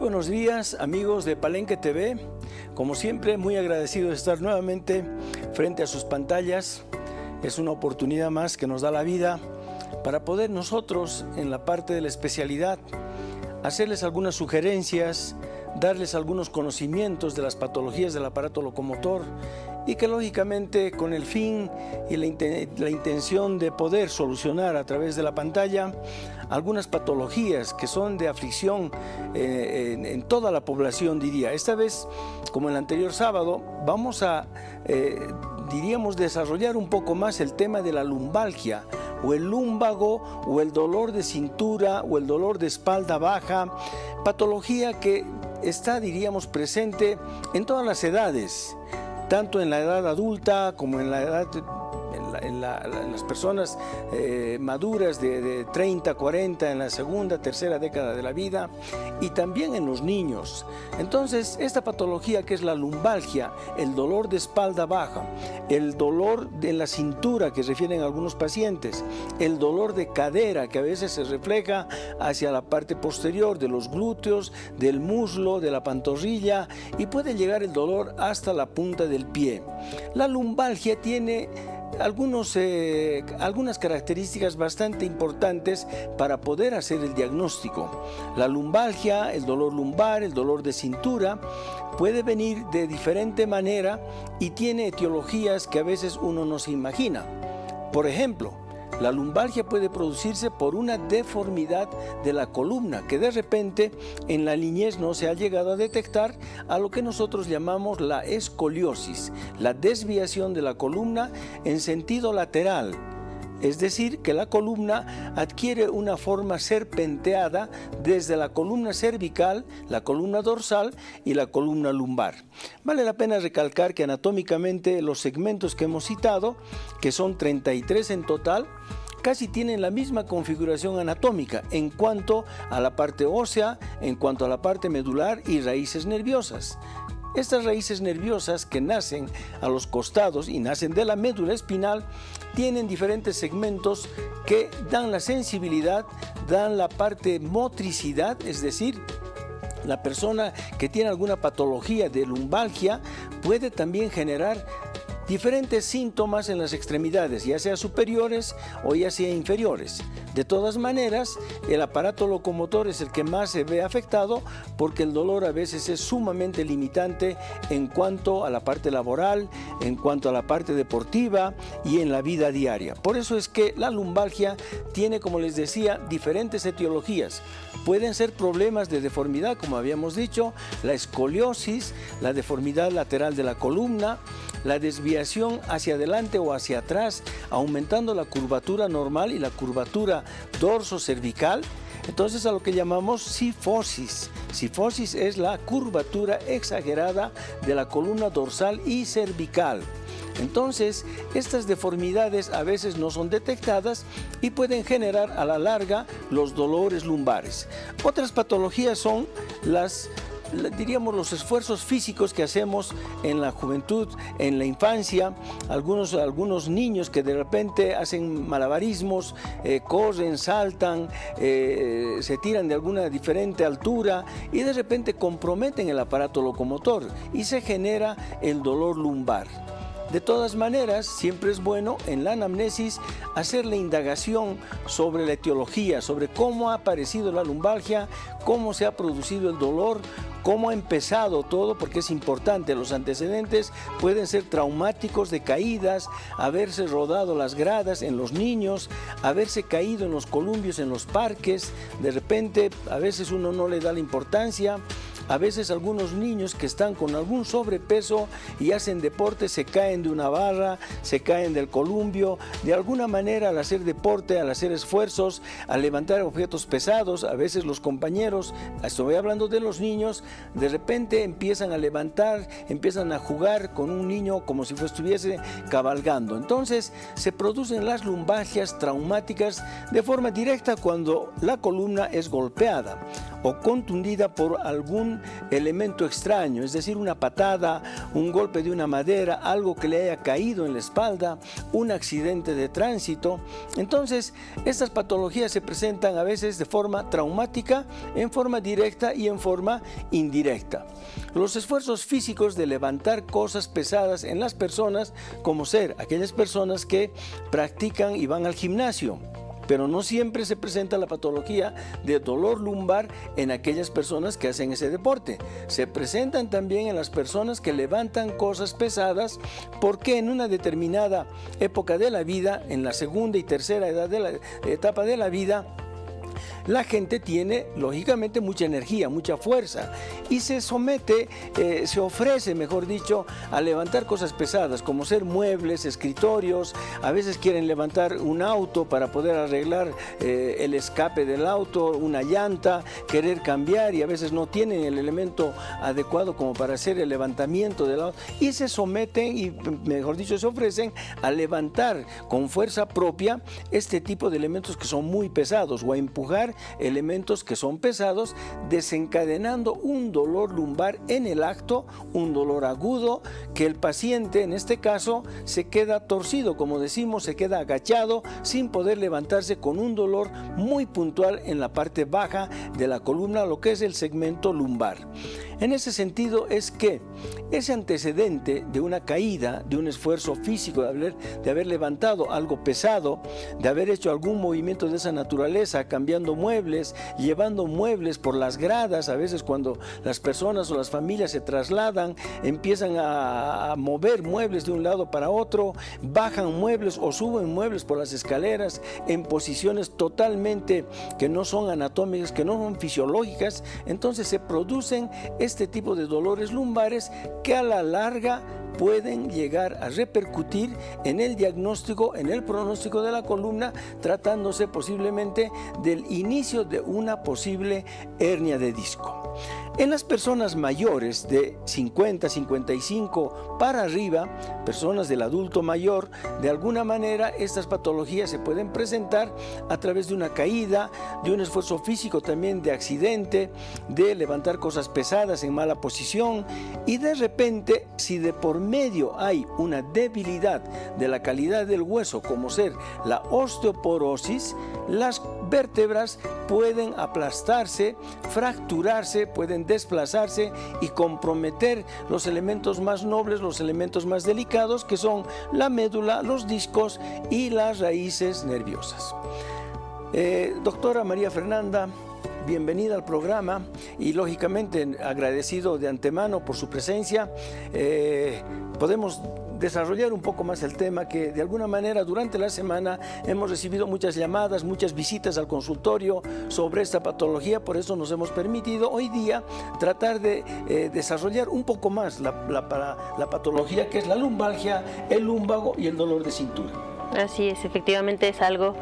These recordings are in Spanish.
buenos días, amigos de Palenque TV. Como siempre, muy agradecido de estar nuevamente frente a sus pantallas. Es una oportunidad más que nos da la vida para poder nosotros, en la parte de la especialidad, hacerles algunas sugerencias, darles algunos conocimientos de las patologías del aparato locomotor y que lógicamente con el fin y la intención de poder solucionar a través de la pantalla algunas patologías que son de aflicción en toda la población, diría. Esta vez, como el anterior sábado, vamos a, diríamos, desarrollar un poco más el tema de la lumbalgia o el lúmbago o el dolor de cintura o el dolor de espalda baja, patología que está, diríamos, presente en todas las edades, tanto en la edad adulta como en la edad en las personas maduras de 30, 40, en la segunda, tercera década de la vida, y también en los niños. Entonces, esta patología que es la lumbalgia, el dolor de espalda baja, el dolor de la cintura que refieren algunos pacientes, el dolor de cadera que a veces se refleja hacia la parte posterior de los glúteos, del muslo, de la pantorrilla, y puede llegar el dolor hasta la punta del pie. La lumbalgia tiene algunas características bastante importantes para poder hacer el diagnóstico. La lumbalgia, el dolor lumbar, el dolor de cintura, puede venir de diferente manera y tiene etiologías que a veces uno no se imagina. Por ejemplo, la lumbalgia puede producirse por una deformidad de la columna que de repente en la niñez no se ha llegado a detectar, a lo que nosotros llamamos la escoliosis, la desviación de la columna en sentido lateral. Es decir, que la columna adquiere una forma serpenteada desde la columna cervical, la columna dorsal y la columna lumbar. Vale la pena recalcar que anatómicamente los segmentos que hemos citado, que son 33 en total, casi tienen la misma configuración anatómica en cuanto a la parte ósea, en cuanto a la parte medular y raíces nerviosas. Estas raíces nerviosas que nacen a los costados y nacen de la médula espinal tienen diferentes segmentos que dan la sensibilidad, dan la parte motricidad, es decir, la persona que tiene alguna patología de lumbalgia puede también generar diferentes síntomas en las extremidades, ya sea superiores o ya sea inferiores. De todas maneras, el aparato locomotor es el que más se ve afectado porque el dolor a veces es sumamente limitante en cuanto a la parte laboral, en cuanto a la parte deportiva y en la vida diaria. Por eso es que la lumbalgia tiene, como les decía, diferentes etiologías. Pueden ser problemas de deformidad, como habíamos dicho, la escoliosis, la deformidad lateral de la columna, la desviación hacia adelante o hacia atrás, aumentando la curvatura normal y la curvatura dorso-cervical. Entonces, a lo que llamamos cifosis. Cifosis es la curvatura exagerada de la columna dorsal y cervical. Entonces, estas deformidades a veces no son detectadas y pueden generar a la larga los dolores lumbares. Otras patologías son diríamos, los esfuerzos físicos que hacemos en la juventud, en la infancia, algunos niños que de repente hacen malabarismos, corren, saltan, se tiran de alguna diferente altura y de repente comprometen el aparato locomotor y se genera el dolor lumbar. De todas maneras, siempre es bueno en la anamnesis hacer la indagación sobre la etiología, sobre cómo ha aparecido la lumbalgia, cómo se ha producido el dolor, cómo ha empezado todo, porque es importante. Los antecedentes pueden ser traumáticos de caídas, haberse rodado las gradas en los niños, haberse caído en los columpios en los parques. De repente, a veces uno no le da la importancia. A veces algunos niños que están con algún sobrepeso y hacen deporte se caen de una barra, se caen del columpio. De alguna manera, al hacer deporte, al hacer esfuerzos, al levantar objetos pesados, a veces los compañeros, estoy hablando de los niños, de repente empiezan a levantar, empiezan a jugar con un niño como si estuviese cabalgando. Entonces se producen las lumbalgias traumáticas de forma directa cuando la columna es golpeada o contundida por algún algún elemento extraño, es decir, una patada, un golpe de una madera, algo que le haya caído en la espalda, un accidente de tránsito. Entonces, estas patologías se presentan a veces de forma traumática, en forma directa y en forma indirecta. Los esfuerzos físicos de levantar cosas pesadas en las personas, como ser aquellas personas que practican y van al gimnasio, pero no siempre se presenta la patología de dolor lumbar en aquellas personas que hacen ese deporte. Se presentan también en las personas que levantan cosas pesadas porque en una determinada época de la vida, en la segunda y tercera etapa de la vida, la gente tiene, lógicamente, mucha energía, mucha fuerza y se somete, se ofrece, mejor dicho, a levantar cosas pesadas, como ser muebles, escritorios. A veces quieren levantar un auto para poder arreglar el escape del auto, una llanta, querer cambiar, y a veces no tienen el elemento adecuado como para hacer el levantamiento del auto y se someten y, mejor dicho, se ofrecen a levantar con fuerza propia este tipo de elementos que son muy pesados, o a empujar elementos que son pesados, desencadenando un dolor lumbar en el acto, un dolor agudo, que el paciente en este caso se queda torcido, como decimos, se queda agachado sin poder levantarse, con un dolor muy puntual en la parte baja de la columna, lo que es el segmento lumbar. En ese sentido es que ese antecedente de una caída, de un esfuerzo físico, de haber levantado algo pesado, de haber hecho algún movimiento de esa naturaleza, cambiando muebles, llevando muebles por las gradas, a veces cuando las personas o las familias se trasladan, empiezan a mover muebles de un lado para otro, bajan muebles o suben muebles por las escaleras en posiciones totalmente que no son anatómicas, que no son fisiológicas. Entonces se producen este tipo de dolores lumbares que a la larga pueden llegar a repercutir en el diagnóstico, en el pronóstico de la columna, tratándose posiblemente del inicio de una posible hernia de disco. En las personas mayores de 50, 55 para arriba, personas del adulto mayor, de alguna manera estas patologías se pueden presentar a través de una caída, de un esfuerzo físico también, de accidente, de levantar cosas pesadas en mala posición, y de repente, si de por medio hay una debilidad de la calidad del hueso, como ser la osteoporosis, las vértebras pueden aplastarse, fracturarse, pueden desplazarse y comprometer los elementos más nobles, los elementos más delicados, que son la médula, los discos y las raíces nerviosas. Doctora María Fernanda, bienvenida al programa y lógicamente agradecido de antemano por su presencia. Podemos desarrollar un poco más el tema, que de alguna manera durante la semana hemos recibido muchas llamadas, muchas visitas al consultorio sobre esta patología. Por eso nos hemos permitido hoy día tratar de desarrollar un poco más la patología, que es la lumbalgia, el lúmbago y el dolor de cintura. Así es, efectivamente es algo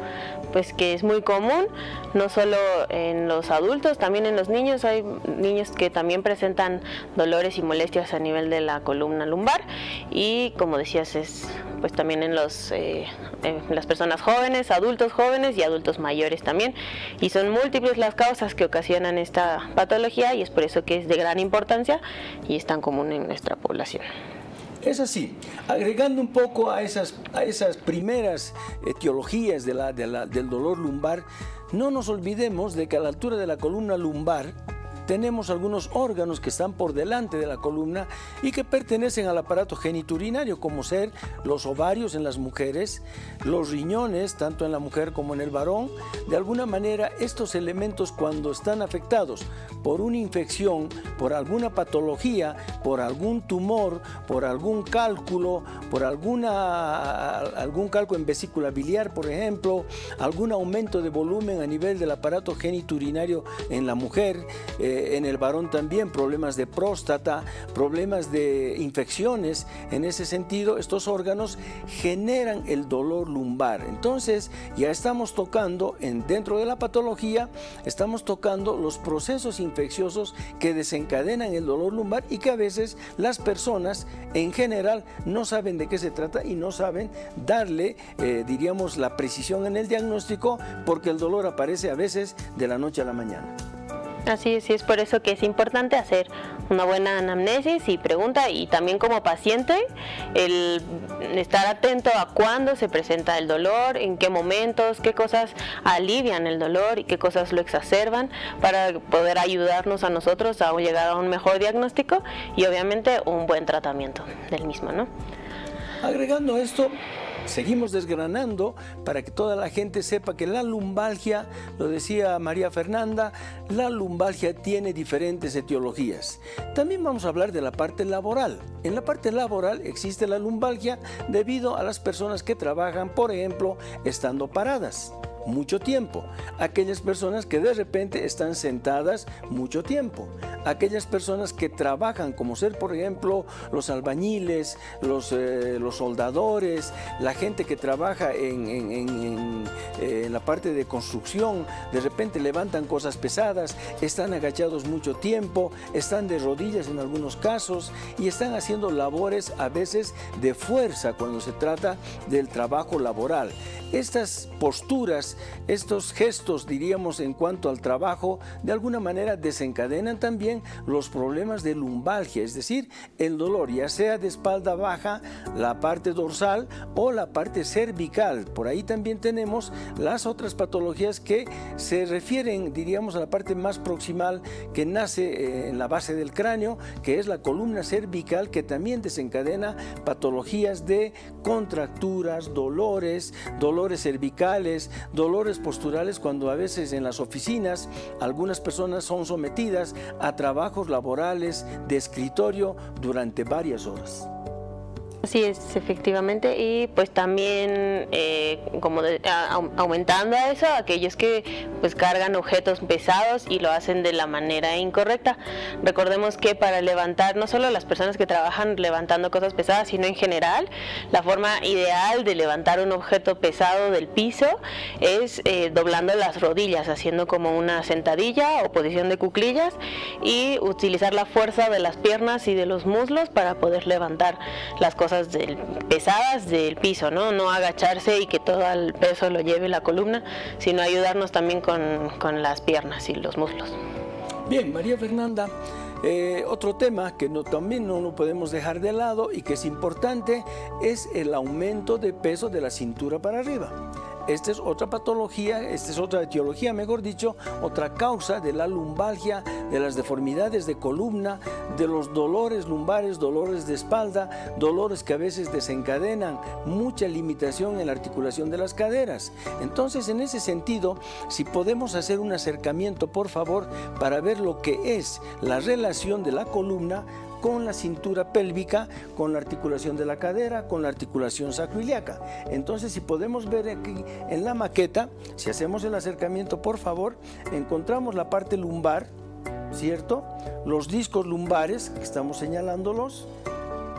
pues que es muy común, no solo en los adultos, también en los niños. Hay niños que también presentan dolores y molestias a nivel de la columna lumbar, y como decías, es pues también en las personas jóvenes, adultos jóvenes y adultos mayores también, y son múltiples las causas que ocasionan esta patología, y es por eso que es de gran importancia y es tan común en nuestra población. Es así, agregando un poco a esas primeras etiologías del dolor lumbar, no nos olvidemos de que a la altura de la columna lumbar tenemos algunos órganos que están por delante de la columna y que pertenecen al aparato genitourinario, como ser los ovarios en las mujeres, los riñones, tanto en la mujer como en el varón. De alguna manera, estos elementos, cuando están afectados por una infección, por alguna patología, por algún tumor, por algún cálculo, por algún cálculo en vesícula biliar, por ejemplo, algún aumento de volumen a nivel del aparato genitourinario en la mujer, en el varón también, problemas de próstata, problemas de infecciones. En ese sentido, estos órganos generan el dolor lumbar. Entonces, ya estamos tocando, dentro de la patología, estamos tocando los procesos infecciosos que desencadenan el dolor lumbar, y que a veces las personas en general no saben de qué se trata y no saben darle, diríamos, la precisión en el diagnóstico, porque el dolor aparece a veces de la noche a la mañana. Así es, y es por eso que es importante hacer una buena anamnesis y pregunta, y también como paciente el estar atento a cuándo se presenta el dolor, en qué momentos, qué cosas alivian el dolor y qué cosas lo exacerban, para poder ayudarnos a nosotros a llegar a un mejor diagnóstico y obviamente un buen tratamiento del mismo, ¿no? Agregando esto, seguimos desgranando para que toda la gente sepa que la lumbalgia, lo decía María Fernanda, la lumbalgia tiene diferentes etiologías. También vamos a hablar de la parte laboral. En la parte laboral existe la lumbalgia debido a las personas que trabajan, por ejemplo, estando paradas mucho tiempo, aquellas personas que de repente están sentadas mucho tiempo, aquellas personas que trabajan como ser, por ejemplo, los albañiles, los soldadores, la gente que trabaja en la parte de construcción, de repente levantan cosas pesadas, están agachados mucho tiempo, están de rodillas en algunos casos y están haciendo labores a veces de fuerza cuando se trata del trabajo laboral. Estas posturas, estos gestos, diríamos, en cuanto al trabajo, de alguna manera desencadenan también los problemas de lumbalgia, es decir, el dolor, ya sea de espalda baja, la parte dorsal o la parte cervical. Por ahí también tenemos las otras patologías que se refieren, diríamos, a la parte más proximal que nace en la base del cráneo, que es la columna cervical, que también desencadena patologías de contracturas, dolores cervicales, dolores posturales, cuando a veces en las oficinas algunas personas son sometidas a trabajos laborales de escritorio durante varias horas. Así es, efectivamente, y pues también aumentando a eso, aquellos que pues cargan objetos pesados y lo hacen de la manera incorrecta. Recordemos que para levantar, no solo las personas que trabajan levantando cosas pesadas, sino en general, la forma ideal de levantar un objeto pesado del piso es doblando las rodillas, haciendo como una sentadilla o posición de cuclillas, y utilizar la fuerza de las piernas y de los muslos para poder levantar las cosas pesadas del piso, ¿no? Agacharse y que todo el peso lo lleve la columna, sino ayudarnos también con las piernas y los muslos. Bien, María Fernanda, otro tema que también no lo podemos dejar de lado y que es importante es el aumento de peso de la cintura para arriba. Esta es otra patología, esta es otra etiología, mejor dicho, otra causa de la lumbalgia, de las deformidades de columna, de los dolores lumbares, dolores de espalda, dolores que a veces desencadenan mucha limitación en la articulación de las caderas. Entonces, en ese sentido, si podemos hacer un acercamiento, por favor, para ver lo que es la relación de la columna con la cintura pélvica, con la articulación de la cadera, con la articulación sacroiliaca. Entonces, si podemos ver aquí en la maqueta, si hacemos el acercamiento, por favor, encontramos la parte lumbar, ¿cierto? Los discos lumbares, que estamos señalándolos,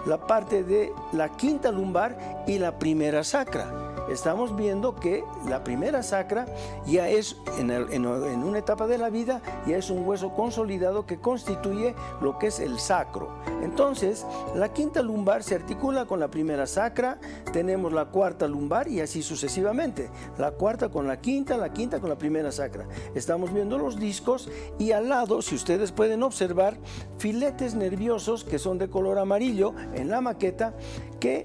la parte de la quinta lumbar y la primera sacra. Estamos viendo que la primera sacra ya es, en una etapa de la vida, ya es un hueso consolidado que constituye lo que es el sacro. Entonces, la quinta lumbar se articula con la primera sacra, tenemos la cuarta lumbar y así sucesivamente. La cuarta con la quinta con la primera sacra. Estamos viendo los discos y al lado, si ustedes pueden observar, filetes nerviosos que son de color amarillo en la maqueta, que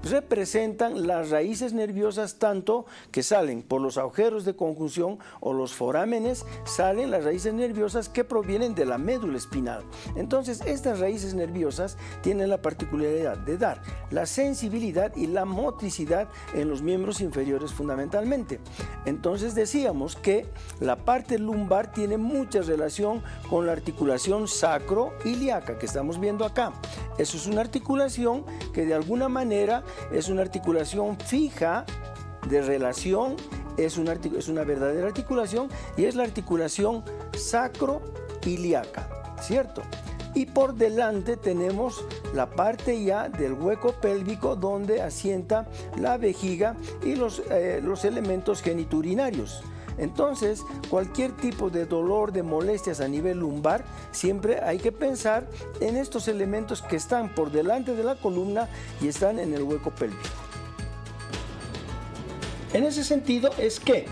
representan las raíces nerviosas, tanto que salen por los agujeros de conjunción o los forámenes, salen las raíces nerviosas que provienen de la médula espinal. Entonces, estas raíces nerviosas tienen la particularidad de dar la sensibilidad y la motricidad en los miembros inferiores fundamentalmente. Entonces, decíamos que la parte lumbar tiene mucha relación con la articulación sacroiliaca que estamos viendo acá. Eso es una articulación que de alguna manera es una articulación fija de relación, es una verdadera articulación y es la articulación sacroiliaca, ¿cierto? Y por delante tenemos la parte ya del hueco pélvico donde asienta la vejiga y los elementos geniturinarios. Entonces, cualquier tipo de dolor, de molestias a nivel lumbar, siempre hay que pensar en estos elementos que están por delante de la columna y están en el hueco pélvico. En ese sentido es que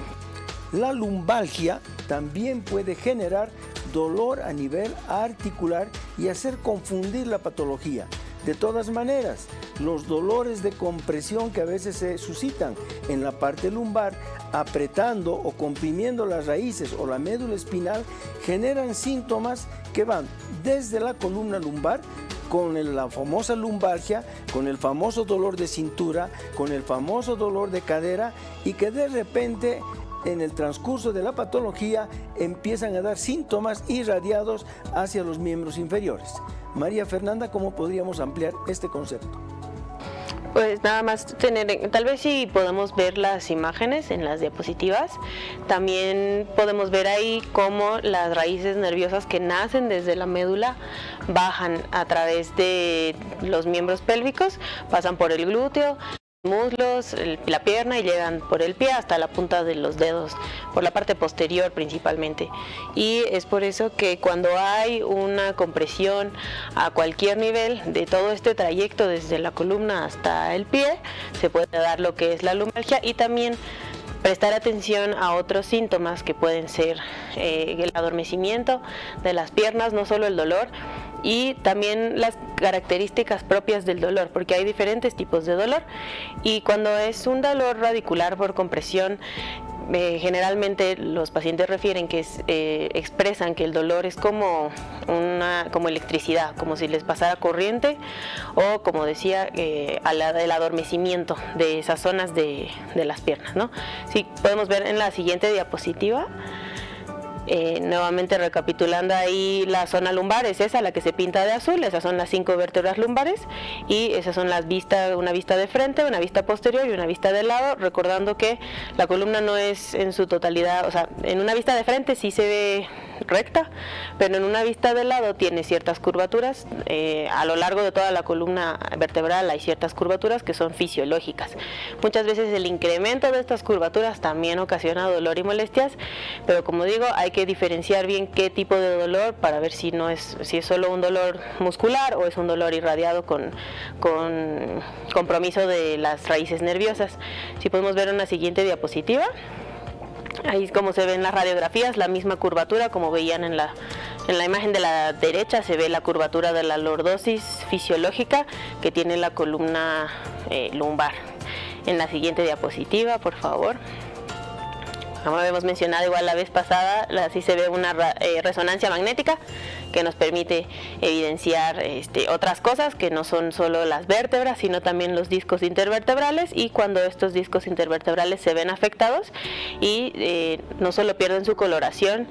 la lumbalgia también puede generar dolor a nivel articular y hacer confundir la patología. De todas maneras, los dolores de compresión que a veces se suscitan en la parte lumbar, apretando o comprimiendo las raíces o la médula espinal, generan síntomas que van desde la columna lumbar, con la famosa lumbalgia, con el famoso dolor de cintura, con el famoso dolor de cadera, y que de repente en el transcurso de la patología empiezan a dar síntomas irradiados hacia los miembros inferiores. María Fernanda, ¿cómo podríamos ampliar este concepto? Pues nada más tal vez si podemos ver las imágenes en las diapositivas, también podemos ver ahí cómo las raíces nerviosas que nacen desde la médula bajan a través de los miembros pélvicos, pasan por el glúteo, muslos, la pierna y llegan por el pie hasta la punta de los dedos, por la parte posterior principalmente. Y es por eso que cuando hay una compresión a cualquier nivel de todo este trayecto desde la columna hasta el pie, se puede dar lo que es la lumbalgia, y también prestar atención a otros síntomas que pueden ser el adormecimiento de las piernas, no solo el dolor, y también las características propias del dolor, porque hay diferentes tipos de dolor, y cuando es un dolor radicular por compresión, generalmente los pacientes refieren que expresan que el dolor es como electricidad, como si les pasara corriente, o como decía, el adormecimiento de esas zonas de las piernas, ¿no? Sí, podemos ver en la siguiente diapositiva. Nuevamente recapitulando ahí, la zona lumbar es esa, la que se pinta de azul. Esas son las 5 vértebras lumbares, y esas son las vistas, una vista de frente, una vista posterior y una vista de lado, recordando que la columna no es en su totalidad, o sea, en una vista de frente sí se ve recta, pero en una vista de lado tiene ciertas curvaturas. A lo largo de toda la columna vertebral hay ciertas curvaturas que son fisiológicas. Muchas veces el incremento de estas curvaturas también ocasiona dolor y molestias, pero como digo, hay que diferenciar bien qué tipo de dolor para ver si es solo un dolor muscular o es un dolor irradiado con compromiso de las raíces nerviosas. Si podemos ver una siguiente diapositiva. Ahí, como se ven las radiografías, la misma curvatura como veían en la imagen de la derecha, se ve la curvatura de la lordosis fisiológica que tiene la columna lumbar. En la siguiente diapositiva, por favor. Como habíamos mencionado igual la vez pasada, así se ve una resonancia magnética que nos permite evidenciar otras cosas que no son solo las vértebras, sino también los discos intervertebrales, y cuando estos discos intervertebrales se ven afectados y no solo pierden su coloración,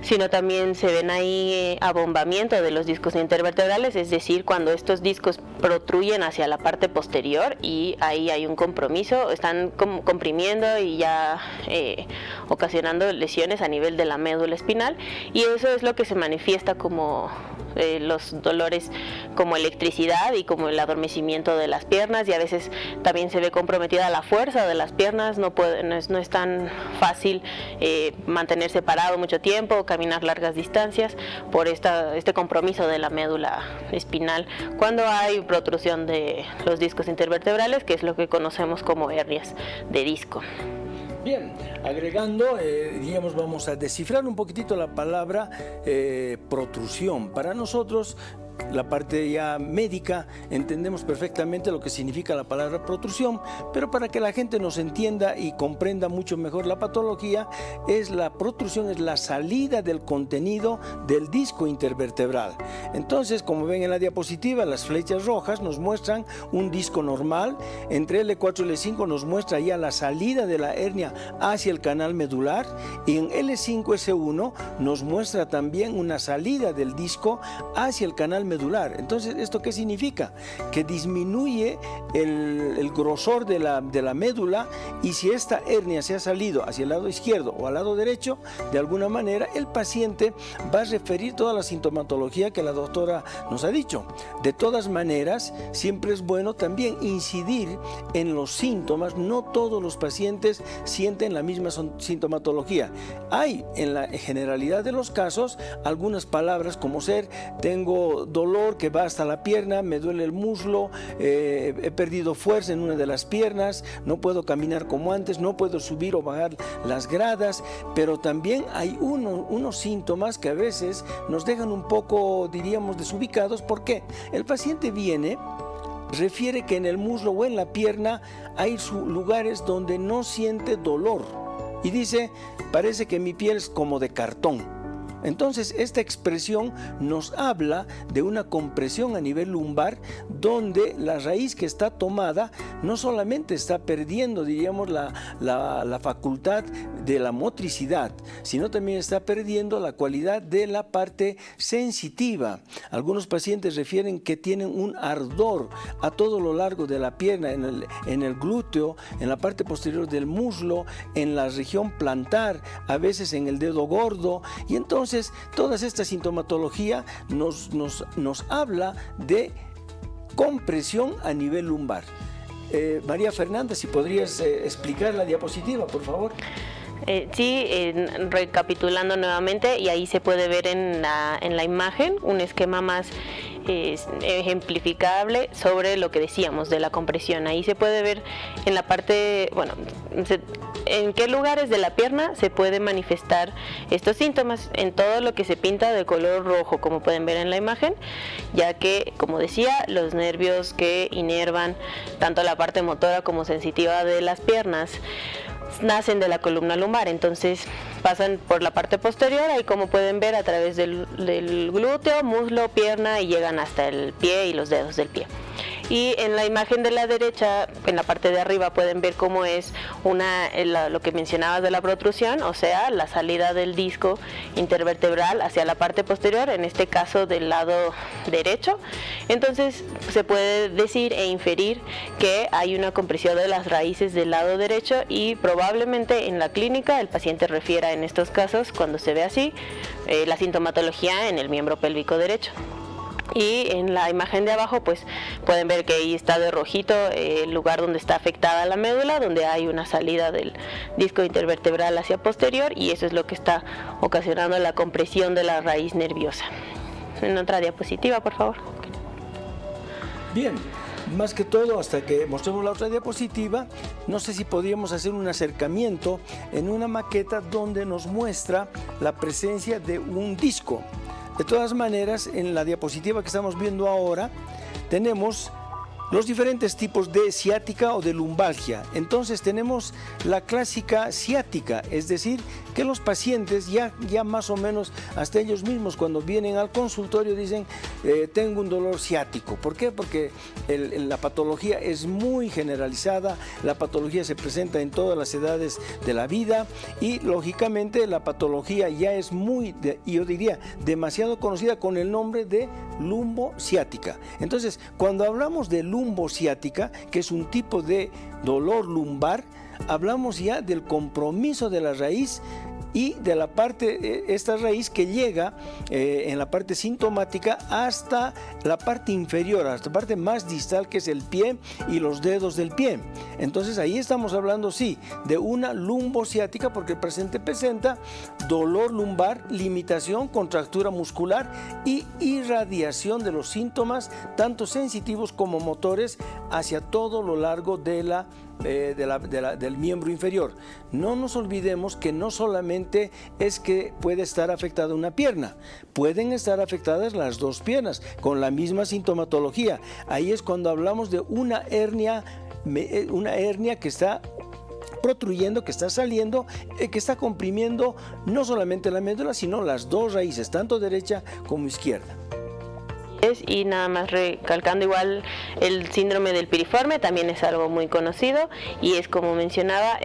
sino también se ven ahí abombamiento de los discos intervertebrales, es decir, cuando estos discos protruyen hacia la parte posterior y ahí hay un compromiso, están comprimiendo y ya ocasionando lesiones a nivel de la médula espinal, y eso es lo que se manifiesta como los dolores como electricidad y como el adormecimiento de las piernas, y a veces también se ve comprometida la fuerza de las piernas, no es tan fácil mantenerse parado mucho tiempo, caminar largas distancias por este compromiso de la médula espinal cuando hay protrusión de los discos intervertebrales, que es lo que conocemos como hernias de disco. Bien, agregando, digamos, vamos a descifrar un poquitito la palabra protrusión. Para nosotros, la parte ya médica, entendemos perfectamente lo que significa la palabra protrusión, pero para que la gente nos entienda y comprenda mucho mejor la patología, la protrusión es la salida del contenido del disco intervertebral. Entonces, como ven en la diapositiva, las flechas rojas nos muestran un disco normal, entre L4 y L5 nos muestra ya la salida de la hernia hacia el canal medular, y en L5, S1 nos muestra también una salida del disco hacia el canal medular. Entonces, ¿esto qué significa? Que disminuye el grosor de la médula, y si esta hernia se ha salido hacia el lado izquierdo o al lado derecho, de alguna manera el paciente va a referir toda la sintomatología que la doctora nos ha dicho. De todas maneras, siempre es bueno también incidir en los síntomas. No todos los pacientes sienten la misma sintomatología. Hay en la generalidad de los casos algunas palabras como tengo dolor que va hasta la pierna, me duele el muslo, he perdido fuerza en una de las piernas, no puedo caminar como antes, no puedo subir o bajar las gradas, pero también hay unos síntomas que a veces nos dejan un poco, diríamos, desubicados. ¿Por qué? El paciente viene, refiere que en el muslo o en la pierna hay lugares donde no siente dolor y dice, parece que mi piel es como de cartón. Entonces, esta expresión nos habla de una compresión a nivel lumbar, donde la raíz que está tomada no solamente está perdiendo, diríamos, la facultad de la motricidad, sino también está perdiendo la cualidad de la parte sensitiva. Algunos pacientes refieren que tienen un ardor a todo lo largo de la pierna, en el glúteo, en la parte posterior del muslo, en la región plantar, a veces en el dedo gordo, y entonces toda esta sintomatología nos habla de compresión a nivel lumbar. María Fernanda, si podrías explicar la diapositiva, por favor. Sí, recapitulando nuevamente, y ahí se puede ver en la imagen un esquema más ejemplificable sobre lo que decíamos de la compresión. Ahí se puede ver en la parte, bueno, en qué lugares de la pierna se puede manifestar estos síntomas, en todo lo que se pinta de color rojo, como pueden ver en la imagen, ya que, como decía, los nervios que inervan tanto la parte motora como sensitiva de las piernas nacen de la columna lumbar, entonces pasan por la parte posterior, ahí como pueden ver, a través del glúteo, muslo, pierna, y llegan hasta el pie y los dedos del pie. Y en la imagen de la derecha, en la parte de arriba, pueden ver cómo es lo que mencionabas de la protrusión, o sea, la salida del disco intervertebral hacia la parte posterior, en este caso del lado derecho. Entonces se puede decir e inferir que hay una compresión de las raíces del lado derecho, y probablemente en la clínica el paciente refiera en estos casos, cuando se ve así, la sintomatología en el miembro pélvico derecho. Y en la imagen de abajo pues pueden ver que ahí está de rojito el lugar donde está afectada la médula, donde hay una salida del disco intervertebral hacia posterior, y eso es lo que está ocasionando la compresión de la raíz nerviosa. En otra diapositiva, por favor. Bien, más que todo, hasta que mostremos la otra diapositiva, no sé si podríamos hacer un acercamiento en una maqueta donde nos muestra la presencia de un disco. De todas maneras, en la diapositiva que estamos viendo ahora, tenemos los diferentes tipos de ciática o de lumbalgia. Entonces tenemos la clásica ciática, es decir, que los pacientes ya más o menos, hasta ellos mismos cuando vienen al consultorio dicen, tengo un dolor ciático. ¿Por qué? Porque la patología es muy generalizada, la patología se presenta en todas las edades de la vida, y lógicamente la patología ya es yo diría, demasiado conocida con el nombre de lumbociática. Entonces, cuando hablamos de lumbociática, que es un tipo de dolor lumbar, hablamos ya del compromiso de la raíz y de la parte, esta raíz que llega en la parte sintomática hasta la parte inferior, hasta la parte más distal, que es el pie y los dedos del pie. Entonces ahí estamos hablando, sí, de una lumbociática, porque el paciente presenta dolor lumbar, limitación, contractura muscular y irradiación de los síntomas, tanto sensitivos como motores, hacia todo lo largo del miembro inferior. No nos olvidemos que no solamente es que puede estar afectada una pierna, pueden estar afectadas las dos piernas con la misma sintomatología. Ahí es cuando hablamos de una hernia que está protruyendo, que está saliendo, que está comprimiendo no solamente la médula, sino las dos raíces, tanto derecha como izquierda. Y nada más recalcando, igual el síndrome del piriforme también es algo muy conocido, y es, como mencionaba,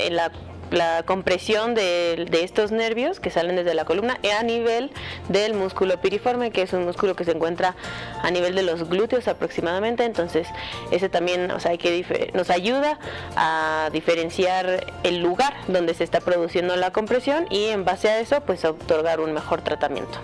la compresión de estos nervios que salen desde la columna a nivel del músculo piriforme, que es un músculo que se encuentra a nivel de los glúteos aproximadamente. Entonces ese también, o sea, nos ayuda a diferenciar el lugar donde se está produciendo la compresión, y en base a eso pues otorgar un mejor tratamiento.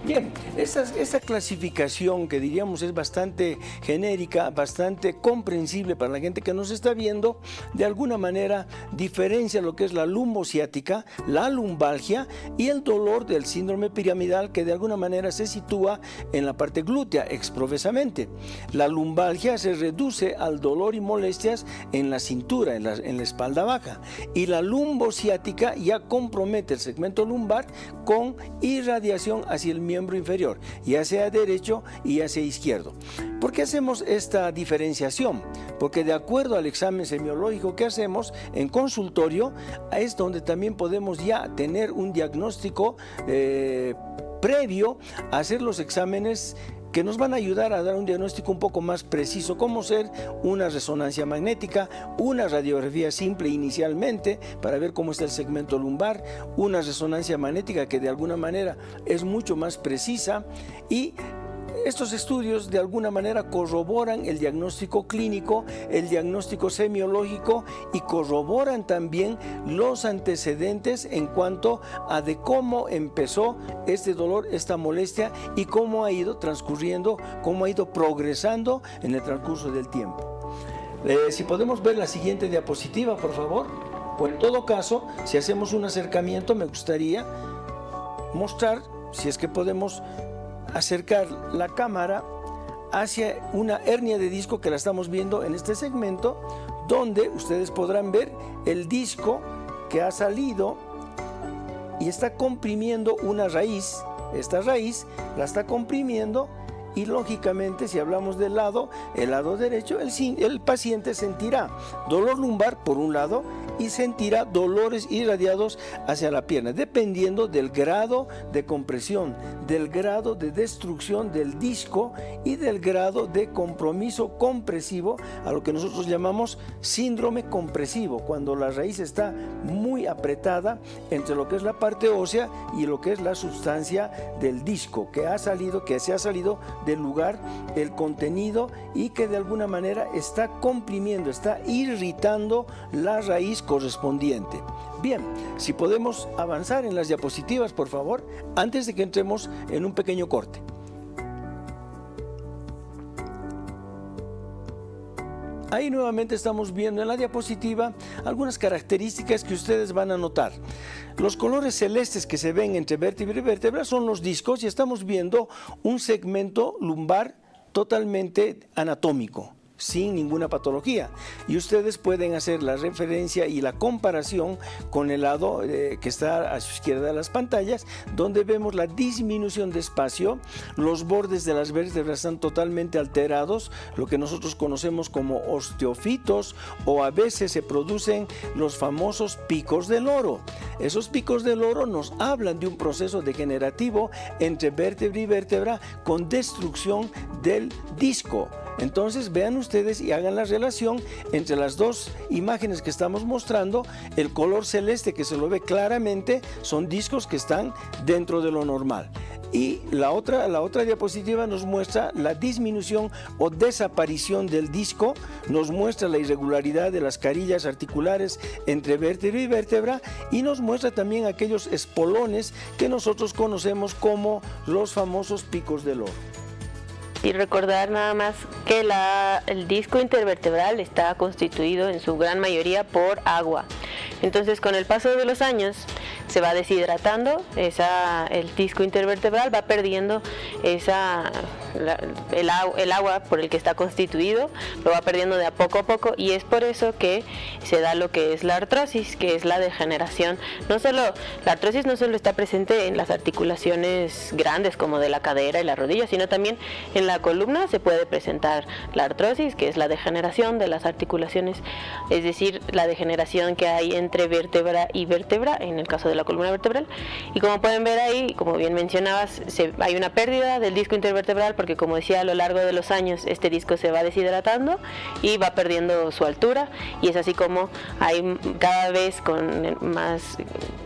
Bien, esta clasificación que diríamos es bastante genérica, bastante comprensible para la gente que nos está viendo, de alguna manera diferencia lo que es la lumbociática, la lumbalgia y el dolor del síndrome piramidal, que de alguna manera se sitúa en la parte glútea exprofesamente. La lumbalgia se reduce al dolor y molestias en la cintura, en la espalda baja, y la lumbociática ya compromete el segmento lumbar con irradiación hacia el miembro inferior, ya sea derecho y ya sea izquierdo. ¿Por qué hacemos esta diferenciación? Porque de acuerdo al examen semiológico que hacemos en consultorio, es donde también podemos ya tener un diagnóstico previo a hacer los exámenes que nos van a ayudar a dar un diagnóstico un poco más preciso, como ser una resonancia magnética, una radiografía simple inicialmente para ver cómo está el segmento lumbar, una resonancia magnética que de alguna manera es mucho más precisa, y estos estudios de alguna manera corroboran el diagnóstico clínico, el diagnóstico semiológico, y corroboran también los antecedentes en cuanto a de cómo empezó este dolor, esta molestia, y cómo ha ido transcurriendo, cómo ha ido progresando en el transcurso del tiempo. Si podemos ver la siguiente diapositiva, por favor. O en todo caso, si hacemos un acercamiento, me gustaría mostrar, si es que podemos acercar la cámara hacia una hernia de disco que la estamos viendo en este segmento, donde ustedes podrán ver el disco que ha salido y está comprimiendo una raíz. Esta raíz la está comprimiendo, y lógicamente, si hablamos del lado, el lado derecho, el paciente sentirá dolor lumbar por un lado y sentirá dolores irradiados hacia la pierna, dependiendo del grado de compresión, del grado de destrucción del disco y del grado de compromiso compresivo, a lo que nosotros llamamos síndrome compresivo, cuando la raíz está muy apretada entre lo que es la parte ósea y lo que es la sustancia del disco, que se ha salido del lugar, el contenido, y que de alguna manera está comprimiendo, está irritando la raíz correspondiente. Bien, si podemos avanzar en las diapositivas, por favor, antes de que entremos en un pequeño corte. Ahí nuevamente estamos viendo en la diapositiva algunas características que ustedes van a notar. Los colores celestes que se ven entre vértebra y vértebra son los discos, y estamos viendo un segmento lumbar totalmente anatómico, sin ninguna patología, y ustedes pueden hacer la referencia y la comparación con el lado que está a su izquierda de las pantallas, donde vemos la disminución de espacio. Los bordes de las vértebras están totalmente alterados, lo que nosotros conocemos como osteofitos, o a veces se producen los famosos picos del oro. Esos picos del oro nos hablan de un proceso degenerativo entre vértebra y vértebra con destrucción del disco. Entonces vean ustedes y hagan la relación entre las dos imágenes que estamos mostrando. El color celeste, que se lo ve claramente, son discos que están dentro de lo normal. Y la otra diapositiva nos muestra la disminución o desaparición del disco, nos muestra la irregularidad de las carillas articulares entre vértebra y vértebra, y nos muestra también aquellos espolones que nosotros conocemos como los famosos picos del oro. Y recordar nada más que el disco intervertebral está constituido en su gran mayoría por agua. Entonces, con el paso de los años se va deshidratando, el disco intervertebral va perdiendo el agua por el que está constituido, lo va perdiendo de a poco, y es por eso que se da lo que es la artrosis, que es la degeneración. La artrosis no solo está presente en las articulaciones grandes como de la cadera y la rodilla, sino también en la columna se puede presentar la artrosis, que es la degeneración de las articulaciones, es decir, la degeneración que hay entre vértebra y vértebra, en el caso de la columna vertebral. Y como pueden ver ahí, como bien mencionabas, hay una pérdida del disco intervertebral, porque como decía, a lo largo de los años este disco se va deshidratando y va perdiendo su altura, y es así como hay cada vez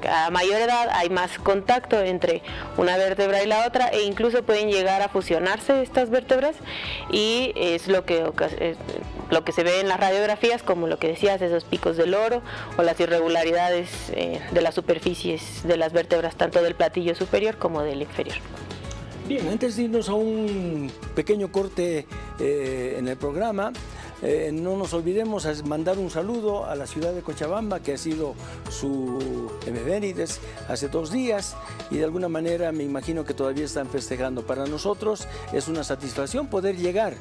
a mayor edad hay más contacto entre una vértebra y la otra, e incluso pueden llegar a fusionarse estas vértebras, y es lo que se ve en las radiografías, como lo que decías, esos picos del oro o las irregularidades de las superficies de las vértebras, tanto del platillo superior como del inferior. Bien, antes de irnos a un pequeño corte en el programa, no nos olvidemos de mandar un saludo a la ciudad de Cochabamba, que ha sido su efemérides hace 2 días y de alguna manera me imagino que todavía están festejando. Para nosotros es una satisfacción poder llegar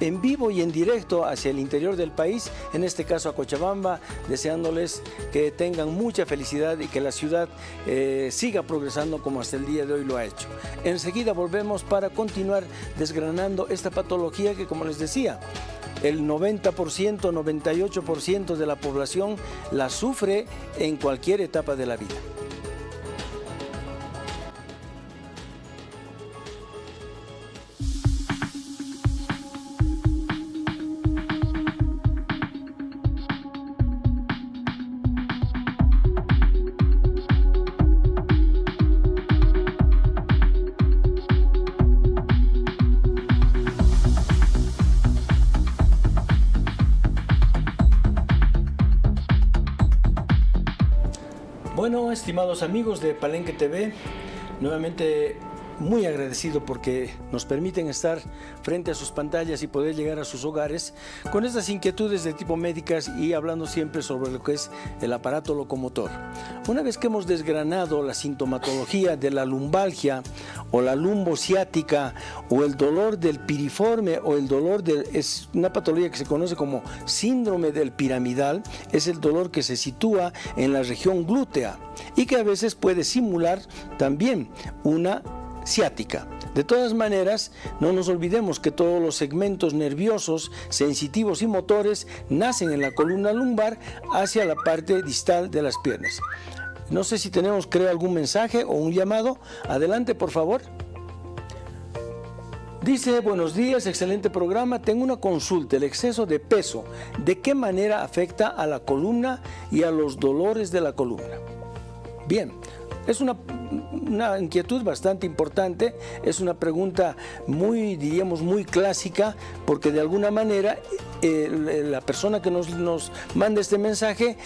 en vivo y en directo hacia el interior del país, en este caso a Cochabamba, deseándoles que tengan mucha felicidad y que la ciudad siga progresando como hasta el día de hoy lo ha hecho. Enseguida volvemos para continuar desgranando esta patología que, como les decía, el 90%, 98% de la población la sufre en cualquier etapa de la vida. Bueno, estimados amigos de Palenque TV, nuevamente muy agradecido porque nos permiten estar frente a sus pantallas y poder llegar a sus hogares con estas inquietudes de tipo médicas y hablando siempre sobre lo que es el aparato locomotor. Una vez que hemos desgranado la sintomatología de la lumbalgia o la lumbociática o el dolor del piriforme o el dolor es una patología que se conoce como síndrome del piramidal, es el dolor que se sitúa en la región glútea y que a veces puede simular también una ciática. De todas maneras, no nos olvidemos que todos los segmentos nerviosos, sensitivos y motores nacen en la columna lumbar hacia la parte distal de las piernas. No sé si tenemos, creo, algún mensaje o un llamado. Adelante, por favor. Dice, buenos días, excelente programa. Tengo una consulta, el exceso de peso, ¿de qué manera afecta a la columna y a los dolores de la columna? Bien, es una inquietud bastante importante, es una pregunta muy, diríamos, muy clásica, porque de alguna manera la persona que nos manda este mensaje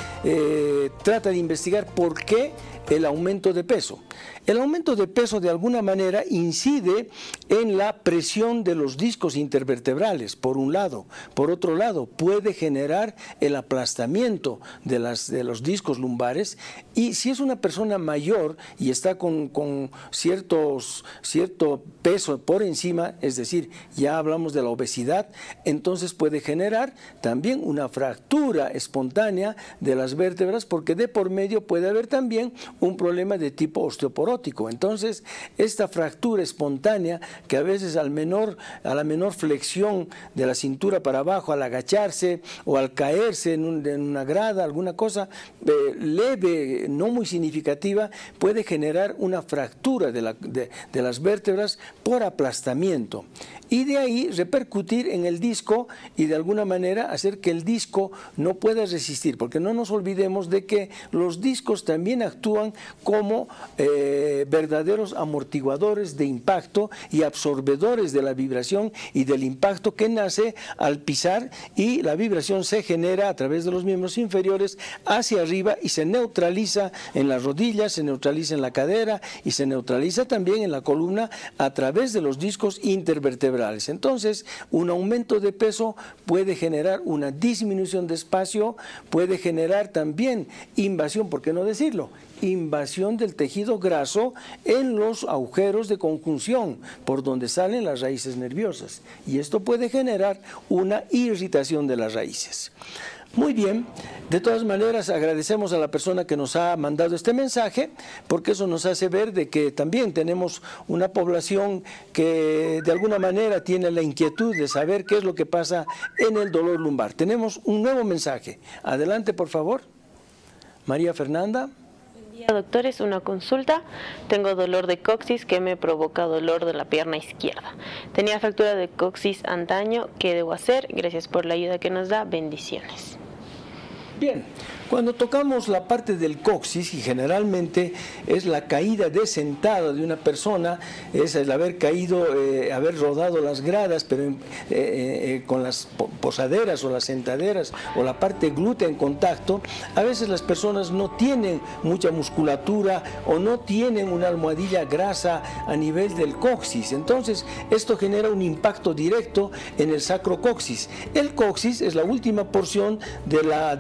trata de investigar por qué el aumento de peso. El aumento de peso de alguna manera incide en la presión de los discos intervertebrales, por un lado. Por otro lado, puede generar el aplastamiento de los discos lumbares, y si es una persona mayor y está con cierto peso por encima, es decir, ya hablamos de la obesidad, entonces puede generar también una fractura espontánea de las vértebras, porque de por medio puede haber también un problema de tipo osteoporótico. Entonces, esta fractura espontánea, que a veces a la menor flexión de la cintura para abajo, al agacharse o al caerse en una grada, alguna cosa leve, no muy significativa, puede generar una fractura de las vértebras por aplastamiento. Y de ahí repercutir en el disco y de alguna manera hacer que el disco no pueda resistir, porque no nos olvidemos de que los discos también actúan como verdaderos amortiguadores de impacto y absorbedores de la vibración y del impacto que nace al pisar, y la vibración se genera a través de los miembros inferiores hacia arriba y se neutraliza en las rodillas, se neutraliza en la cadera y se neutraliza también en la columna a través de los discos intervertebrales. Entonces, un aumento de peso puede generar una disminución de espacio, puede generar también invasión, ¿por qué no decirlo?, invasión del tejido graso en los agujeros de conjunción por donde salen las raíces nerviosas, y esto puede generar una irritación de las raíces. Muy bien, de todas maneras agradecemos a la persona que nos ha mandado este mensaje, porque eso nos hace ver de que también tenemos una población que de alguna manera tiene la inquietud de saber qué es lo que pasa en el dolor lumbar. Tenemos un nuevo mensaje. Adelante, por favor. María Fernanda. Buen día, doctores, una consulta. Tengo dolor de coxis que me provoca dolor de la pierna izquierda. Tenía fractura de coxis antaño. ¿Qué debo hacer? Gracias por la ayuda que nos da. Bendiciones. Bien, cuando tocamos la parte del coxis, y generalmente es la caída de sentada de una persona, es el haber caído, haber rodado las gradas, pero con las posaderas o las sentaderas o la parte glútea en contacto, a veces las personas no tienen mucha musculatura o no tienen una almohadilla grasa a nivel del coxis. Entonces, esto genera un impacto directo en el sacrocoxis. El coxis es la última porción de la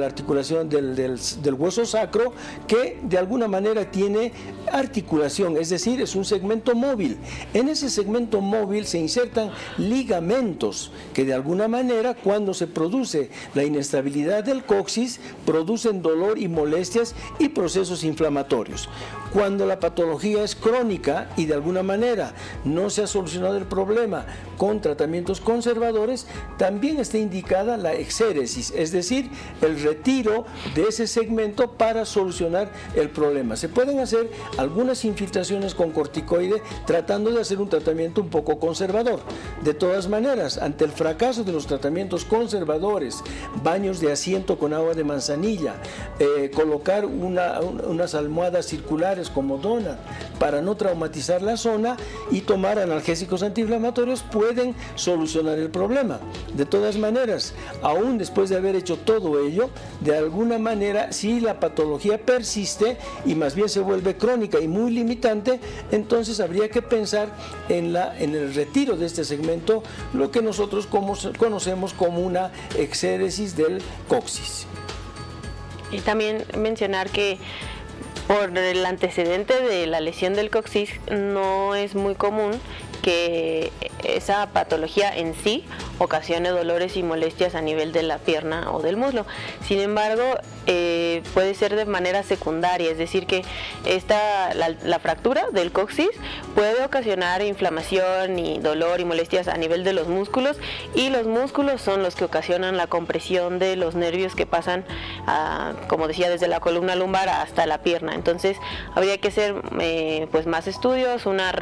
articulación del hueso sacro, que de alguna manera tiene articulación, es decir, es un segmento móvil. En ese segmento móvil se insertan ligamentos que de alguna manera, cuando se produce la inestabilidad del coxis, producen dolor y molestias y procesos inflamatorios. Cuando la patología es crónica y de alguna manera no se ha solucionado el problema con tratamientos conservadores, también está indicada la exéresis, es decir, el retiro de ese segmento para solucionar el problema. Se pueden hacer algunas infiltraciones con corticoide tratando de hacer un tratamiento un poco conservador. De todas maneras, ante el fracaso de los tratamientos conservadores, baños de asiento con agua de manzanilla, colocar unas almohadas circulares como dona para no traumatizar la zona y tomar analgésicos antiinflamatorios pueden solucionar el problema. De todas maneras, aún después de haber hecho todo ello, de alguna manera, si la patología persiste y más bien se vuelve crónica y muy limitante, entonces habría que pensar en el retiro de este segmento, lo que nosotros conocemos como una exéresis del coxis. Y también mencionar que por el antecedente de la lesión del coxis no es muy común que esa patología en sí ocasione dolores y molestias a nivel de la pierna o del muslo. Sin embargo, puede ser de manera secundaria, es decir que la fractura del coxis puede ocasionar inflamación y dolor y molestias a nivel de los músculos, y los músculos son los que ocasionan la compresión de los nervios que pasan, como decía, desde la columna lumbar hasta la pierna. Entonces habría que hacer pues más estudios, una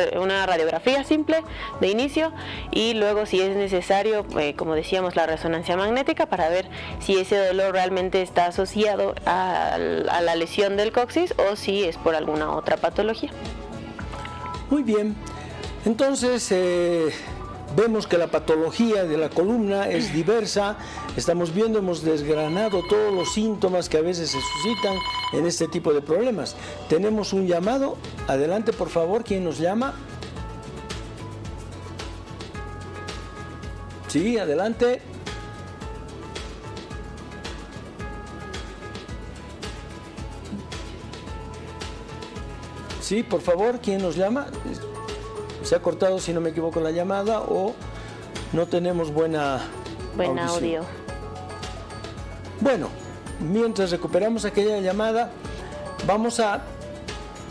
radiografía simple de inicio, y luego, si es necesario, como decíamos, la resonancia magnética para ver si ese dolor realmente está asociado a la lesión del coxis o si es por alguna otra patología. Muy bien, entonces vemos que la patología de la columna es diversa. Estamos viendo, hemos desgranado todos los síntomas que a veces se suscitan en este tipo de problemas. Tenemos un llamado. Adelante, por favor. ¿Quién nos llama? Sí, adelante. Sí, por favor, ¿quién nos llama? Se ha cortado, si no me equivoco, la llamada, o no tenemos buen audio. Bueno, mientras recuperamos aquella llamada, vamos a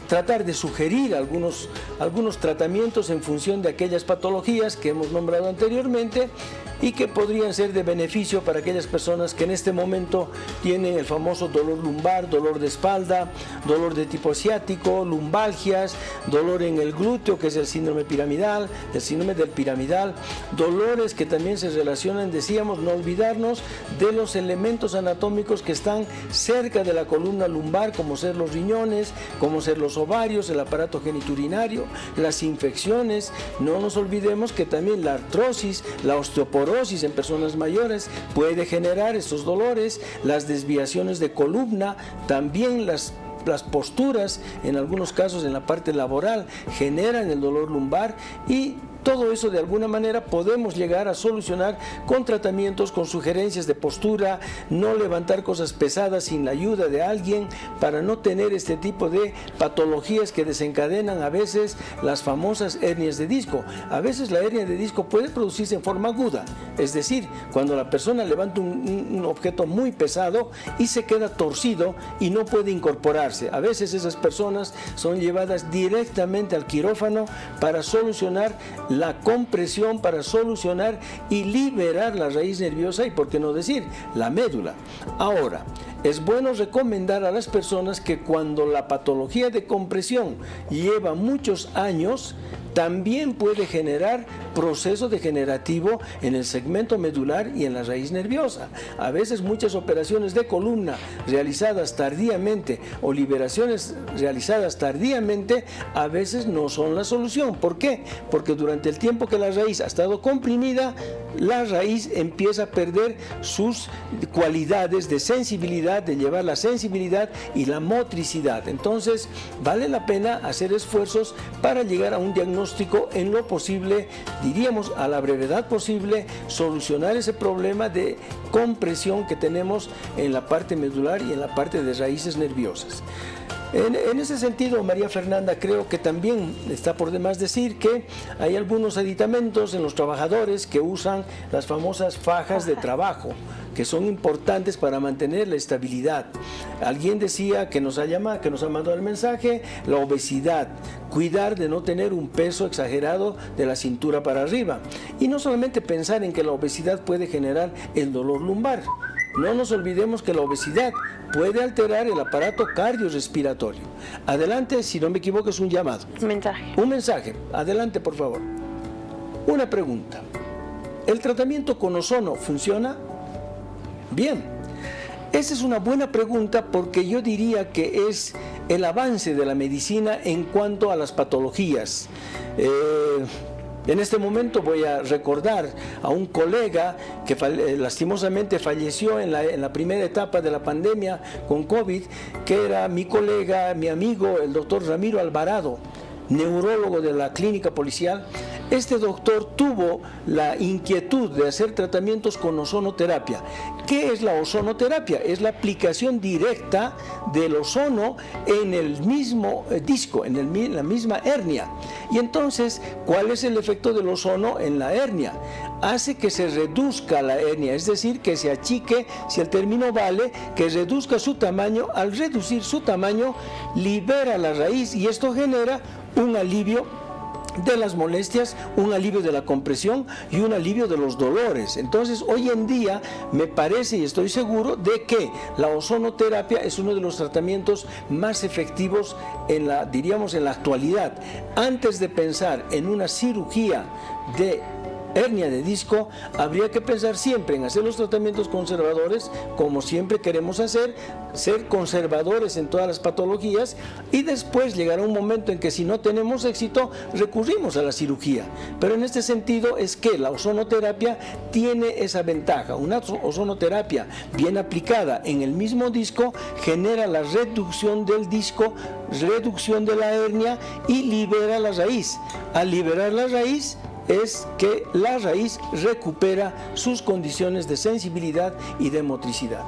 tratar de sugerir algunos tratamientos en función de aquellas patologías que hemos nombrado anteriormente y que podrían ser de beneficio para aquellas personas que en este momento tienen el famoso dolor lumbar, dolor de espalda, dolor de tipo asiático, lumbalgias, dolor en el glúteo, que es el síndrome piramidal, el síndrome del piramidal, dolores que también se relacionan, decíamos, no olvidarnos de los elementos anatómicos que están cerca de la columna lumbar, como ser los riñones, como ser los ovarios, el aparato geniturinario, las infecciones. No nos olvidemos que también la artrosis, la osteoporosis en personas mayores puede generar estos dolores, las desviaciones de columna, también las posturas, en algunos casos en la parte laboral, generan el dolor lumbar, y todo eso de alguna manera podemos llegar a solucionar con tratamientos, con sugerencias de postura, no levantar cosas pesadas sin la ayuda de alguien, para no tener este tipo de patologías que desencadenan a veces las famosas hernias de disco. A veces la hernia de disco puede producirse en forma aguda, es decir, cuando la persona levanta un objeto muy pesado y se queda torcido y no puede incorporarse. A veces esas personas son llevadas directamente al quirófano para solucionar la compresión, para solucionar y liberar la raíz nerviosa y, por qué no decir, la médula. Ahora, es bueno recomendar a las personas que cuando la patología de compresión lleva muchos años, también puede generar proceso degenerativo en el segmento medular y en la raíz nerviosa. A veces muchas operaciones de columna realizadas tardíamente o liberaciones realizadas tardíamente a veces no son la solución. ¿Por qué? Porque durante el tiempo que la raíz ha estado comprimida, la raíz empieza a perder sus cualidades de sensibilidad, de llevar la sensibilidad y la motricidad. Entonces vale la pena hacer esfuerzos para llegar a un diagnóstico en lo posible, diríamos a la brevedad posible, solucionar ese problema de compresión que tenemos en la parte medular y en la parte de raíces nerviosas. En ese sentido, María Fernanda, creo que también está por demás decir que hay algunos aditamentos en los trabajadores que usan las famosas fajas de trabajo, que son importantes para mantener la estabilidad. Alguien decía que nos ha mandado el mensaje, la obesidad, cuidar de no tener un peso exagerado de la cintura para arriba. Y no solamente pensar en que la obesidad puede generar el dolor lumbar. No nos olvidemos que la obesidad puede alterar el aparato cardiorrespiratorio. Adelante, si no me equivoco, es un llamado. Un mensaje. Adelante, por favor. Una pregunta. ¿El tratamiento con ozono funciona? Bien. Esa es una buena pregunta porque yo diría que es el avance de la medicina en cuanto a las patologías. En este momento voy a recordar a un colega que lastimosamente falleció en la primera etapa de la pandemia con COVID, que era mi colega, mi amigo, el doctor Ramiro Alvarado, neurólogo de la clínica policial. Este doctor tuvo la inquietud de hacer tratamientos con ozonoterapia. ¿Qué es la ozonoterapia? Es la aplicación directa del ozono en el mismo disco, en la misma hernia. Y entonces, ¿cuál es el efecto del ozono en la hernia? Hace que se reduzca la hernia, es decir, que se achique, si el término vale, que reduzca su tamaño. Al reducir su tamaño, libera la raíz y esto genera un alivio de las molestias, un alivio de la compresión y un alivio de los dolores. Entonces, hoy en día me parece y estoy seguro de que la ozonoterapia es uno de los tratamientos más efectivos diríamos en la actualidad. Antes de pensar en una cirugía de hernia de disco, habría que pensar siempre en hacer los tratamientos conservadores, como siempre queremos hacer, ser conservadores en todas las patologías, y después llegará un momento en que si no tenemos éxito, recurrimos a la cirugía. Pero en este sentido es que la ozonoterapia tiene esa ventaja. Una ozonoterapia bien aplicada en el mismo disco genera la reducción del disco, reducción de la hernia y libera la raíz. Al liberar la raíz, es que la raíz recupera sus condiciones de sensibilidad y de motricidad.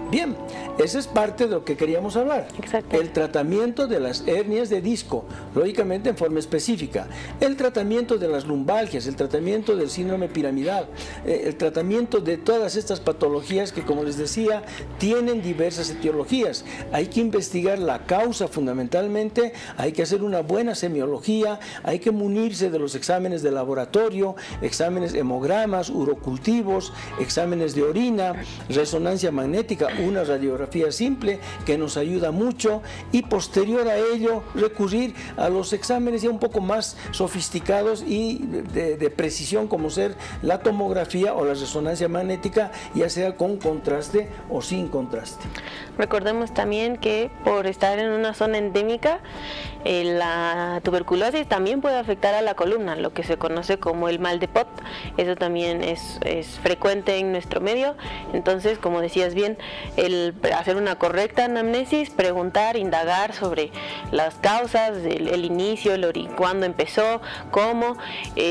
Bien, esa es parte de lo que queríamos hablar. Exacto. El tratamiento de las hernias de disco, lógicamente en forma específica. El tratamiento de las lumbalgias, el tratamiento del síndrome piramidal, el tratamiento de todas estas patologías que, como les decía, tienen diversas etiologías. Hay que investigar la causa fundamentalmente, hay que hacer una buena semiología, hay que munirse de los exámenes de laboratorio, exámenes hemogramas, urocultivos, exámenes de orina, resonancia magnética, una radiografía simple que nos ayuda mucho, y posterior a ello recurrir a los exámenes ya un poco más sofisticados y de precisión, como ser la tomografía o la resonancia magnética, ya sea con contraste o sin contraste. Recordemos también que por estar en una zona endémica, la tuberculosis también puede afectar a la columna, lo que se conoce como el mal de Pot. Eso también es frecuente en nuestro medio. Entonces, como decías bien, el hacer una correcta anamnesis, preguntar, indagar sobre las causas, el inicio, cuándo empezó, cómo,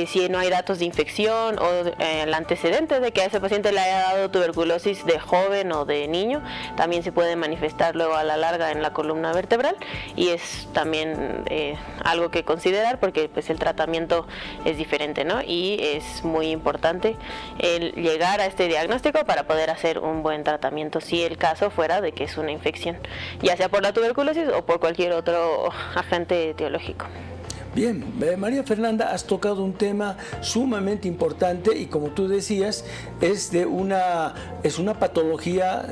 si no hay datos de infección o el antecedente de que a ese paciente le haya dado tuberculosis de joven o de niño, también se puede manifestar luego a la larga en la columna vertebral, y es también algo que considerar porque pues el tratamiento es diferente, ¿no? Y es muy importante el llegar a este diagnóstico para poder hacer un buen tratamiento si el caso fuera de que es una infección, ya sea por la tuberculosis o por cualquier otro agente etiológico. Bien, María Fernanda, has tocado un tema sumamente importante y como tú decías, es una patología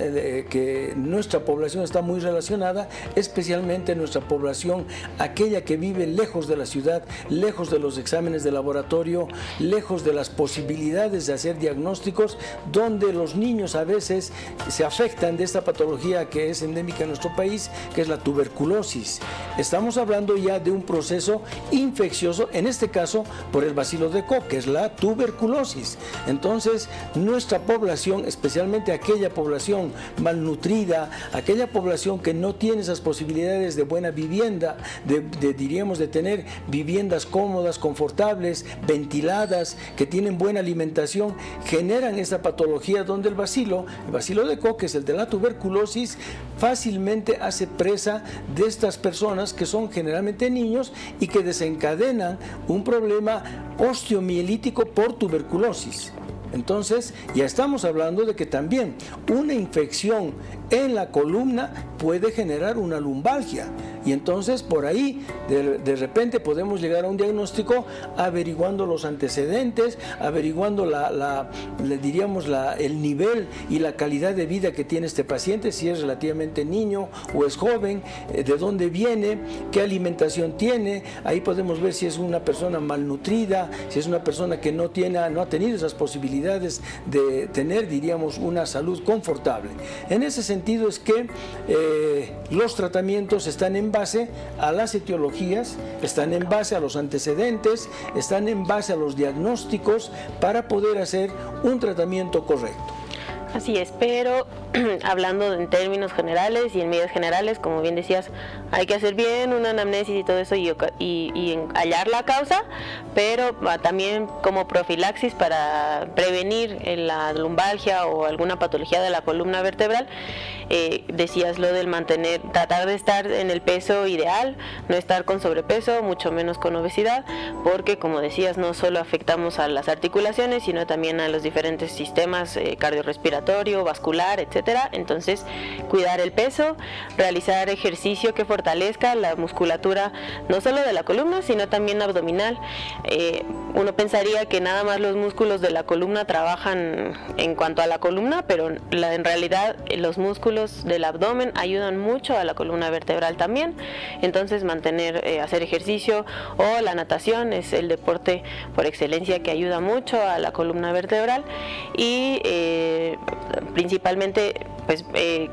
que nuestra población está muy relacionada, especialmente nuestra población, aquella que vive lejos de la ciudad, lejos de los exámenes de laboratorio, lejos de las posibilidades de hacer diagnósticos, donde los niños a veces se afectan de esta patología que es endémica en nuestro país, que es la tuberculosis. Estamos hablando ya de un proceso infeccioso, en este caso por el bacilo de Koch, que es la tuberculosis. Entonces, nuestra población, especialmente aquella población malnutrida, aquella población que no tiene esas posibilidades de buena vivienda, diríamos de tener viviendas cómodas, confortables, ventiladas, que tienen buena alimentación, generan esta patología donde el bacilo de Koch, que es el de la tuberculosis, fácilmente hace presa de estas personas que son generalmente niños y que desencadenan un problema osteomielítico por tuberculosis. Entonces, ya estamos hablando de que también una infección en la columna puede generar una lumbalgia. Y entonces, por ahí, de repente podemos llegar a un diagnóstico averiguando los antecedentes, averiguando el nivel y la calidad de vida que tiene este paciente, si es relativamente niño o es joven, de dónde viene, qué alimentación tiene. Ahí podemos ver si es una persona malnutrida, si es una persona que no ha tenido esas posibilidades de tener, diríamos, una salud confortable. En ese sentido es que los tratamientos están en base a las etiologías, están en base a los antecedentes, están en base a los diagnósticos para poder hacer un tratamiento correcto. Así es, pero hablando en términos generales y en medidas generales, como bien decías, hay que hacer bien una anamnesis y todo eso y hallar la causa, pero también como profilaxis para prevenir la lumbalgia o alguna patología de la columna vertebral. Decías lo del tratar de estar en el peso ideal, no estar con sobrepeso, mucho menos con obesidad, porque como decías, no solo afectamos a las articulaciones, sino también a los diferentes sistemas cardiorrespiratorio, vascular, etcétera. Entonces, cuidar el peso, realizar ejercicio que fortalezca la musculatura, no solo de la columna, sino también abdominal. Uno pensaría que nada más los músculos de la columna trabajan en cuanto a la columna, pero en realidad los músculos del abdomen ayudan mucho a la columna vertebral también. Entonces, hacer ejercicio o la natación es el deporte por excelencia que ayuda mucho a la columna vertebral y principalmente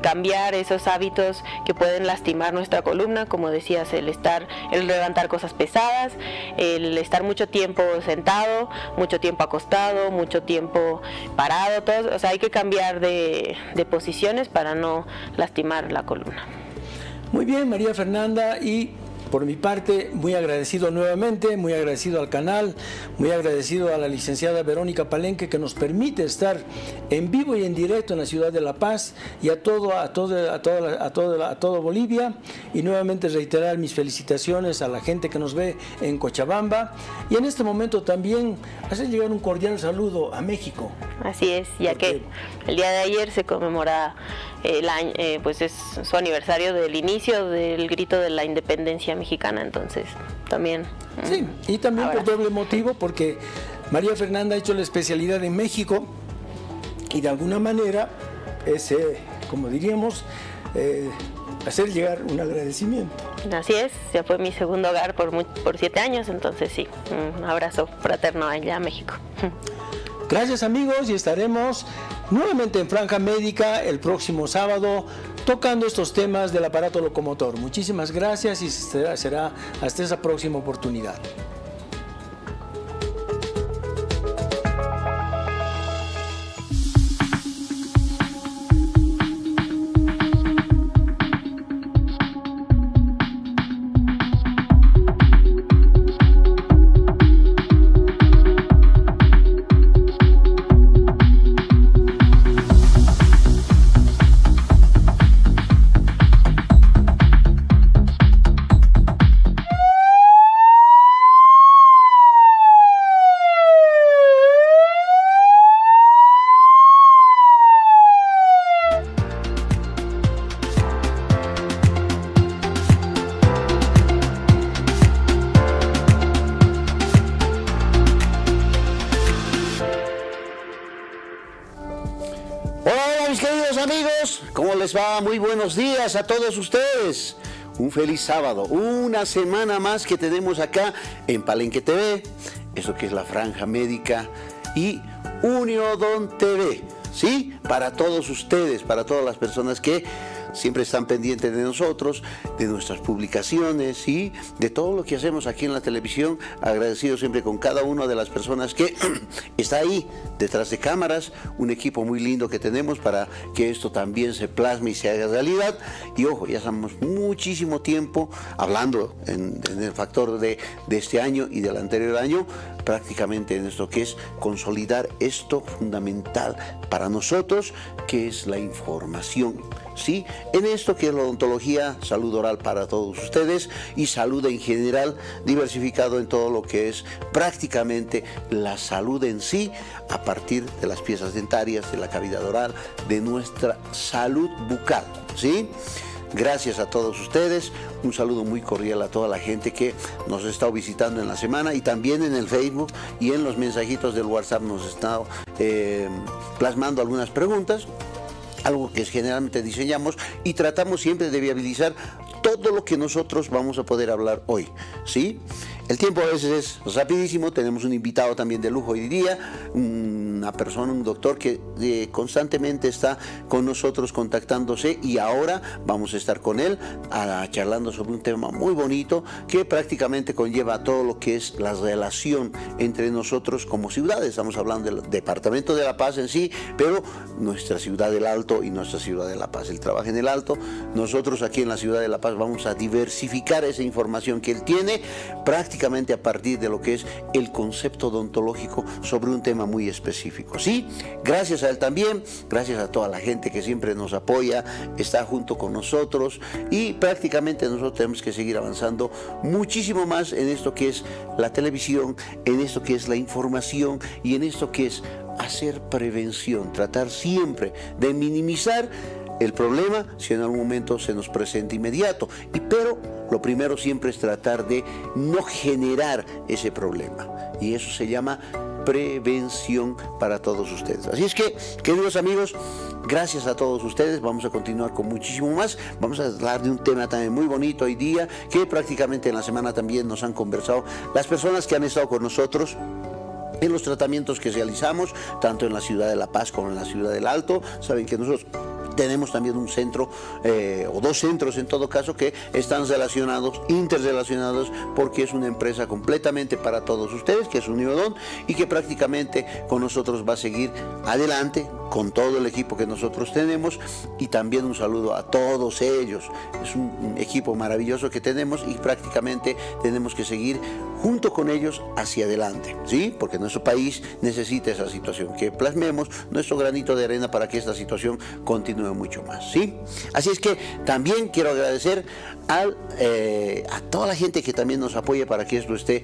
cambiar esos hábitos que pueden lastimar nuestra columna, como decías, el levantar cosas pesadas, el estar mucho tiempo sentado, mucho tiempo acostado, mucho tiempo parado, o sea, hay que cambiar de posiciones para no lastimar la columna. Muy bien, María Fernanda, y por mi parte, muy agradecido nuevamente, muy agradecido al canal, muy agradecido a la licenciada Verónica Palenque, que nos permite estar en vivo y en directo en la ciudad de La Paz y a todo Bolivia, y nuevamente reiterar mis felicitaciones a la gente que nos ve en Cochabamba, y en este momento también hacer llegar un cordial saludo a México. Así es, ya que el día de ayer se conmemora pues es su aniversario del inicio del grito de la independencia mexicana, entonces también. Sí, y también por doble motivo, porque María Fernanda ha hecho la especialidad en México y de alguna manera es, como diríamos, hacer llegar un agradecimiento. Así es, ya fue mi segundo hogar por 7 años, entonces sí, un abrazo fraterno allá a México. Gracias, amigos, y estaremos nuevamente en Franja Médica el próximo sábado tocando estos temas del aparato locomotor. Muchísimas gracias y será hasta esa próxima oportunidad. Queridos amigos, ¿cómo les va? Muy buenos días a todos ustedes. Un feliz sábado, una semana más que tenemos acá en Palenque TV, eso que es la Franja Médica, y Uniodon TV, ¿sí? Para todos ustedes, para todas las personas que siempre están pendientes de nosotros, de nuestras publicaciones y de todo lo que hacemos aquí en la televisión. Agradecido siempre con cada una de las personas que está ahí detrás de cámaras, un equipo muy lindo que tenemos para que esto también se plasme y se haga realidad. Y ojo, ya estamos muchísimo tiempo hablando en el factor de este año y del anterior año, prácticamente en esto que es consolidar esto fundamental para nosotros, que es la información, ¿sí? En esto que es la odontología, salud oral para todos ustedes y salud en general, diversificado en todo lo que es prácticamente la salud en sí, a partir de las piezas dentarias, de la cavidad oral, de nuestra salud bucal, ¿sí? Gracias a todos ustedes, un saludo muy cordial a toda la gente que nos ha estado visitando en la semana y también en el Facebook y en los mensajitos del WhatsApp nos ha estado plasmando algunas preguntas, algo que generalmente diseñamos y tratamos siempre de viabilizar todo lo que nosotros vamos a poder hablar hoy, ¿sí? El tiempo a veces es rapidísimo, tenemos un invitado también de lujo hoy día, una persona, un doctor que constantemente está con nosotros contactándose y ahora vamos a estar con él charlando sobre un tema muy bonito que prácticamente conlleva todo lo que es la relación entre nosotros como ciudades. Estamos hablando del departamento de La Paz en sí, pero nuestra ciudad del Alto y nuestra ciudad de La Paz. Él trabaja en el Alto, nosotros aquí en la ciudad de La Paz vamos a diversificar esa información que él tiene prácticamente a partir de lo que es el concepto odontológico sobre un tema muy específico, ¿sí? Gracias a él también, gracias a toda la gente que siempre nos apoya, está junto con nosotros y prácticamente nosotros tenemos que seguir avanzando muchísimo más en esto que es la televisión, en esto que es la información y en esto que es hacer prevención, tratar siempre de minimizar el problema si en algún momento se nos presenta inmediato, pero lo primero siempre es tratar de no generar ese problema y eso se llama prevención para todos ustedes. Así es que, queridos amigos, gracias a todos ustedes, vamos a continuar con muchísimo más, vamos a hablar de un tema también muy bonito hoy día, que prácticamente en la semana también nos han conversado las personas que han estado con nosotros en los tratamientos que realizamos, tanto en la ciudad de La Paz como en la ciudad del Alto. Saben que nosotros tenemos también un centro o dos centros en todo caso que están relacionados, interrelacionados, porque es una empresa completamente para todos ustedes, que es Uniodon y que prácticamente con nosotros va a seguir adelante con todo el equipo que nosotros tenemos y también un saludo a todos ellos. Es un equipo maravilloso que tenemos y prácticamente tenemos que seguir junto con ellos hacia adelante, ¿sí? Porque nuestro país necesita esa situación, que plasmemos nuestro granito de arena para que esta situación continúe mucho más, ¿sí? Así es que también quiero agradecer a toda la gente que también nos apoya para que esto esté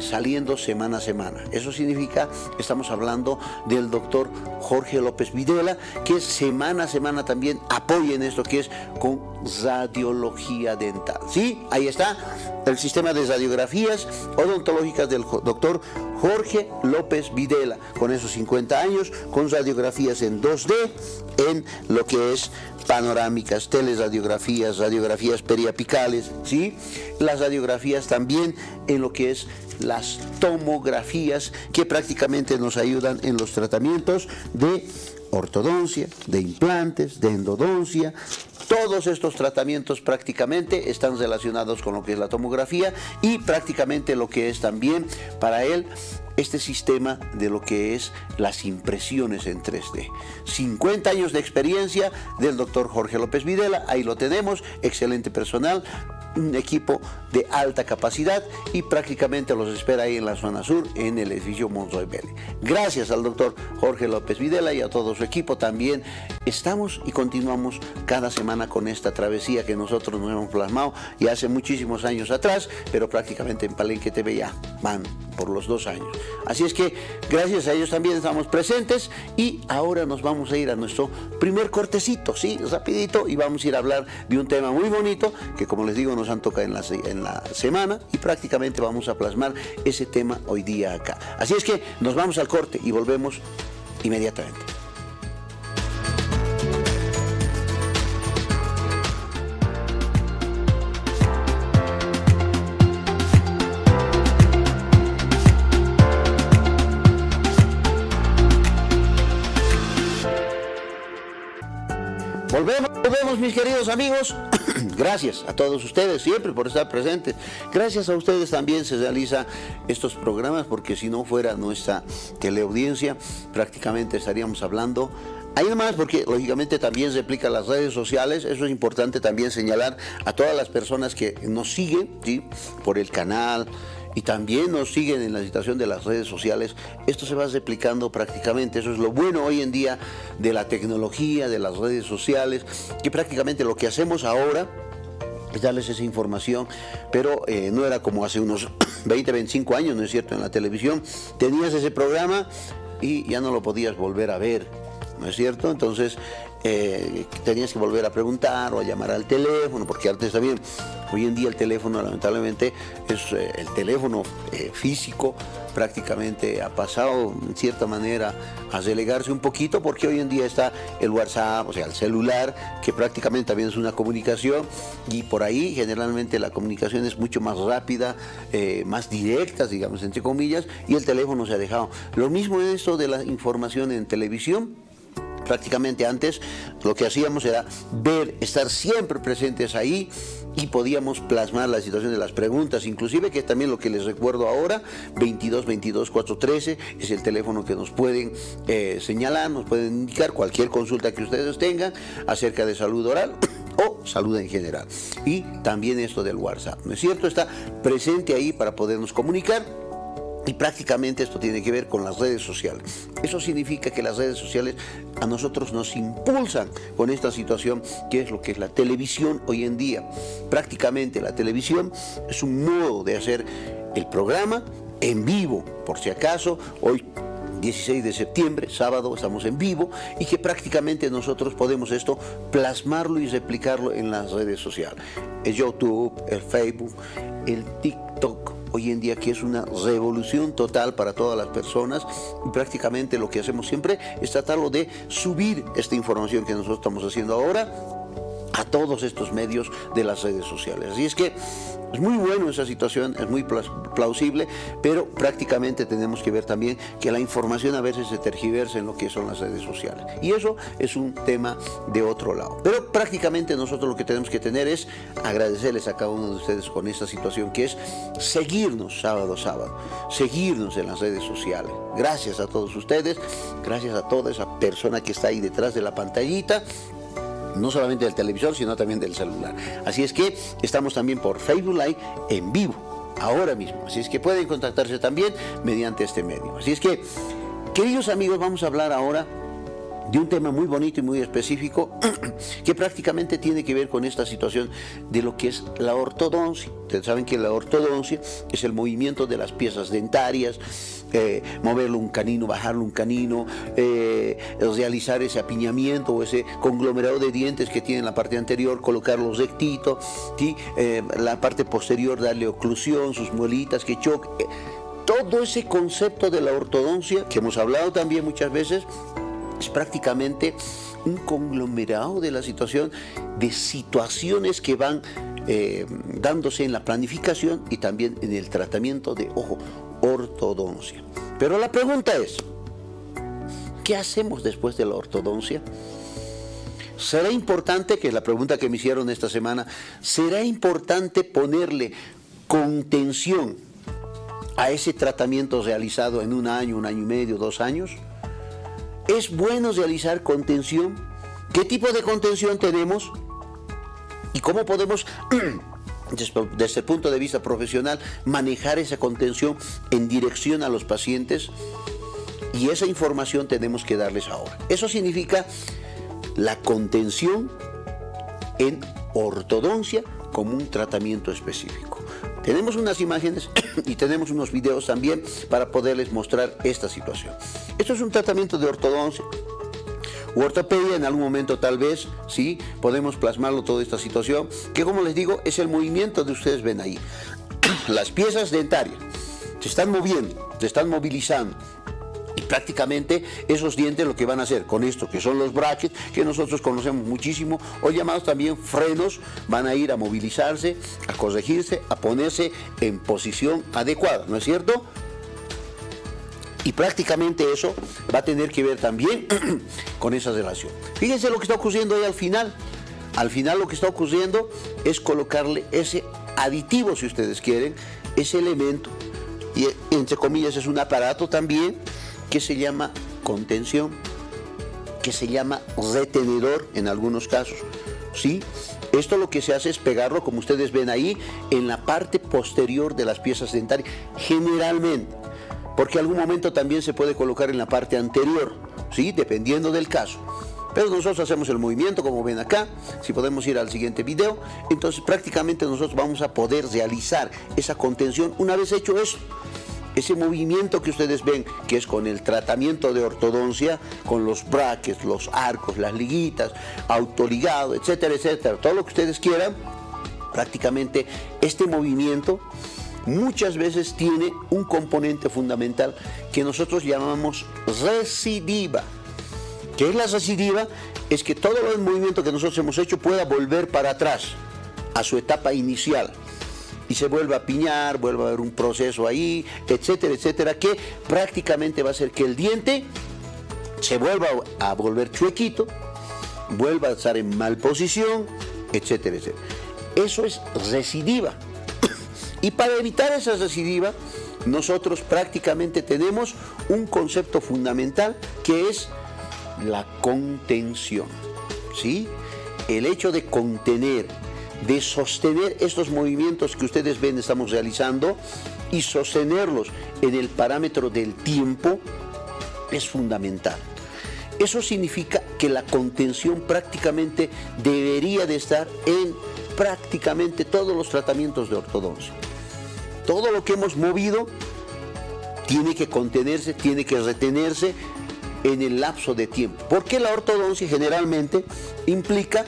saliendo semana a semana. Eso significa, estamos hablando del doctor Jorge López Videla, que semana a semana también apoya en esto que es con radiología dental, ¿sí? Ahí está el sistema de radiografías odontológicas del doctor Jorge López Videla, con esos 50 años, con radiografías en 2D, en lo que es panorámicas, teleradiografías, radiografías periapicales, ¿sí? Las radiografías también en lo que es las tomografías, que prácticamente nos ayudan en los tratamientos de ortodoncia, de implantes, de endodoncia. Todos estos tratamientos prácticamente están relacionados con lo que es la tomografía y prácticamente lo que es también para él este sistema de lo que es las impresiones en 3D. 50 años de experiencia del doctor Jorge López Videla, ahí lo tenemos, excelente personal, un equipo de alta capacidad y prácticamente los espera ahí en la zona sur, en el edificio Monroy Belle. Gracias al doctor Jorge López Videla y a todo su equipo también estamos y continuamos cada semana con esta travesía que nosotros nos hemos plasmado ya hace muchísimos años atrás, pero prácticamente en Palenque TV ya van por los 2 años. Así es que gracias a ellos también estamos presentes y ahora nos vamos a ir a nuestro primer cortecito, ¿sí? Rapidito, y vamos a ir a hablar de un tema muy bonito que, como les digo, nos han tocado en la semana y prácticamente vamos a plasmar ese tema hoy día acá. Así es que nos vamos al corte y volvemos inmediatamente. Volvemos mis queridos amigos. Gracias a todos ustedes siempre por estar presentes. Gracias a ustedes también se realizan estos programas, porque si no fuera nuestra teleaudiencia prácticamente estaríamos hablando. Hay más, porque lógicamente también se aplican las redes sociales. Eso es importante también señalar a todas las personas que nos siguen, ¿sí?, por el canal, y también nos siguen en la situación de las redes sociales. Esto se va replicando prácticamente. Eso es lo bueno hoy en día de la tecnología, de las redes sociales, que prácticamente lo que hacemos ahora es darles esa información, pero no era como hace unos 20, 25 años, ¿no es cierto? En la televisión tenías ese programa y ya no lo podías volver a ver, ¿no es cierto? Entonces tenías que volver a preguntar o a llamar al teléfono, porque antes también, hoy en día el teléfono lamentablemente es el teléfono físico, prácticamente ha pasado en cierta manera a relegarse un poquito, porque hoy en día está el WhatsApp, o sea, el celular, que prácticamente también es una comunicación, y por ahí generalmente la comunicación es mucho más rápida, más directa, digamos, entre comillas, y el teléfono se ha dejado. Lo mismo es esto de la información en televisión. Prácticamente antes lo que hacíamos era ver, estar siempre presentes ahí, y podíamos plasmar la situación de las preguntas, inclusive, que también lo que les recuerdo ahora, 22 22 413 es el teléfono que nos pueden señalar, nos pueden indicar cualquier consulta que ustedes tengan acerca de salud oral o salud en general. Y también esto del WhatsApp, ¿no es cierto? Está presente ahí para podernos comunicar. Y prácticamente esto tiene que ver con las redes sociales. Eso significa que las redes sociales a nosotros nos impulsan con esta situación, que es lo que es la televisión hoy en día. Prácticamente la televisión es un modo de hacer el programa en vivo, por si acaso. Hoy 16 de septiembre, sábado, estamos en vivo, y que prácticamente nosotros podemos esto plasmarlo y replicarlo en las redes sociales. El YouTube, el Facebook, el TikTok, hoy en día, que es una revolución total para todas las personas, y prácticamente lo que hacemos siempre es tratarlo de subir esta información que nosotros estamos haciendo ahora a todos estos medios de las redes sociales. Así es que es muy bueno esa situación, es muy plausible, pero prácticamente tenemos que ver también que la información a veces se tergiversa en lo que son las redes sociales. Y eso es un tema de otro lado. Pero prácticamente nosotros lo que tenemos que tener es agradecerles a cada uno de ustedes con esta situación, que es seguirnos sábado a sábado, seguirnos en las redes sociales. Gracias a todos ustedes, gracias a toda esa persona que está ahí detrás de la pantallita, no solamente del televisor, sino también del celular. Así es que estamos también por Facebook Live en vivo, ahora mismo. Así es que pueden contactarse también mediante este medio. Así es que, queridos amigos, vamos a hablar ahora de un tema muy bonito y muy específico, que prácticamente tiene que ver con esta situación de lo que es la ortodoncia. Ustedes saben que la ortodoncia es el movimiento de las piezas dentarias, moverlo un canino, bajarlo un canino, realizar ese apiñamiento o ese conglomerado de dientes que tiene en la parte anterior, colocarlos rectito, ¿sí? La parte posterior darle oclusión, sus muelitas que choque. Todo ese concepto de la ortodoncia, que hemos hablado también muchas veces, es prácticamente un conglomerado de la situación, de situaciones que van dándose en la planificación y también en el tratamiento de, ojo, ortodoncia. Pero la pregunta es, ¿qué hacemos después de la ortodoncia? ¿Será importante, que es la pregunta que me hicieron esta semana, será importante ponerle contención a ese tratamiento realizado en un año y medio, 2 años? ¿Es bueno realizar contención? ¿Qué tipo de contención tenemos? ¿Y cómo podemos, desde el punto de vista profesional, manejar esa contención en dirección a los pacientes? Y esa información tenemos que darles ahora. Eso significa la contención en ortodoncia como un tratamiento específico. Tenemos unas imágenes y tenemos unos videos también para poderles mostrar esta situación. Esto es un tratamiento de ortodoncia u ortopedia, en algún momento tal vez, sí, podemos plasmarlo toda esta situación, que como les digo, es el movimiento que ustedes ven ahí. Las piezas dentarias se están moviendo, se están movilizando. Y prácticamente esos dientes lo que van a hacer con esto, que son los brackets, que nosotros conocemos muchísimo, o llamados también frenos, van a ir a movilizarse, a corregirse, a ponerse en posición adecuada, ¿no es cierto? Y prácticamente eso va a tener que ver también con esa relación. Fíjense lo que está ocurriendo ahí al final. Al final lo que está ocurriendo es colocarle ese aditivo, si ustedes quieren, ese elemento. Y entre comillas es un aparato también que se llama contención, que se llama retenedor en algunos casos, ¿sí? Esto lo que se hace es pegarlo, como ustedes ven ahí, en la parte posterior de las piezas dentarias, generalmente, porque en algún momento también se puede colocar en la parte anterior, ¿sí? Dependiendo del caso. Pero nosotros hacemos el movimiento, como ven acá, si podemos ir al siguiente video, entonces prácticamente nosotros vamos a poder realizar esa contención una vez hecho eso. Ese movimiento que ustedes ven, que es con el tratamiento de ortodoncia, con los brackets, los arcos, las liguitas, autoligado, etcétera, etcétera, todo lo que ustedes quieran, prácticamente este movimiento muchas veces tiene un componente fundamental que nosotros llamamos recidiva. ¿Qué es la recidiva? Es que todo el movimiento que nosotros hemos hecho pueda volver para atrás, a su etapa inicial. Y se vuelve a piñar, vuelve a haber un proceso ahí, etcétera, etcétera, que prácticamente va a hacer que el diente se vuelva a volver chuequito, vuelva a estar en mal posición, etcétera, etcétera. Eso es recidiva. Y para evitar esa recidiva, nosotros prácticamente tenemos un concepto fundamental que es la contención, ¿sí? El hecho de contener, de sostener estos movimientos que ustedes ven estamos realizando y sostenerlos en el parámetro del tiempo es fundamental. Eso significa que la contención prácticamente debería de estar en prácticamente todos los tratamientos de ortodoncia. Todo lo que hemos movido tiene que contenerse, tiene que retenerse en el lapso de tiempo. Porque la ortodoncia generalmente implica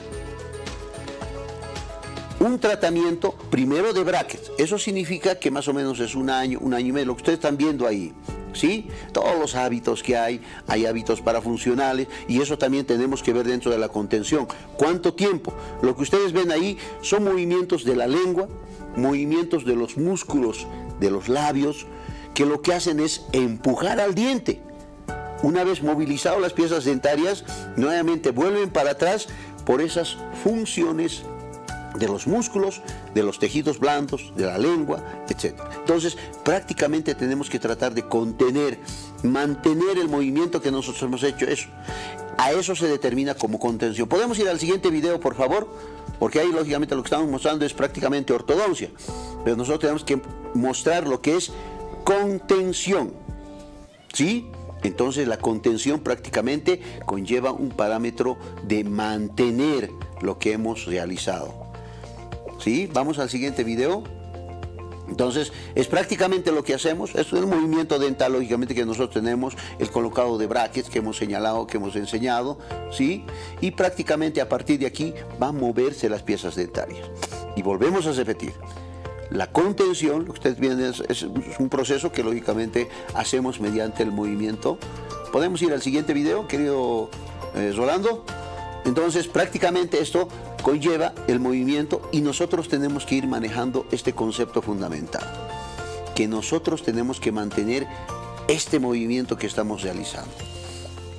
un tratamiento primero de brackets. Eso significa que más o menos es un año y medio, lo que ustedes están viendo ahí, ¿sí? Todos los hábitos que hay hábitos parafuncionales y eso también tenemos que ver dentro de la contención. ¿Cuánto tiempo? Lo que ustedes ven ahí son movimientos de la lengua, movimientos de los músculos de los labios, que lo que hacen es empujar al diente. Una vez movilizadas las piezas dentarias, nuevamente vuelven para atrás por esas funciones de los músculos, de los tejidos blandos, de la lengua, etc. Entonces, prácticamente tenemos que tratar de contener, mantener el movimiento que nosotros hemos hecho. Eso. A eso se determina como contención. ¿Podemos ir al siguiente video, por favor? Porque ahí, lógicamente, lo que estamos mostrando es prácticamente ortodoncia. Pero nosotros tenemos que mostrar lo que es contención, ¿sí? Entonces la contención prácticamente conlleva un parámetro de mantener lo que hemos realizado. ¿Sí? Vamos al siguiente video. Entonces es prácticamente lo que hacemos. Es un movimiento dental lógicamente que nosotros tenemos, el colocado de brackets que hemos señalado, que hemos enseñado, ¿sí? Y prácticamente a partir de aquí van a moverse las piezas dentarias. Y volvemos a repetir. La contención, lo que ustedes ven es un proceso que lógicamente hacemos mediante el movimiento. ¿Podemos ir al siguiente video, querido Rolando? Entonces prácticamente esto conlleva el movimiento y nosotros tenemos que ir manejando este concepto fundamental. Que nosotros tenemos que mantener este movimiento que estamos realizando.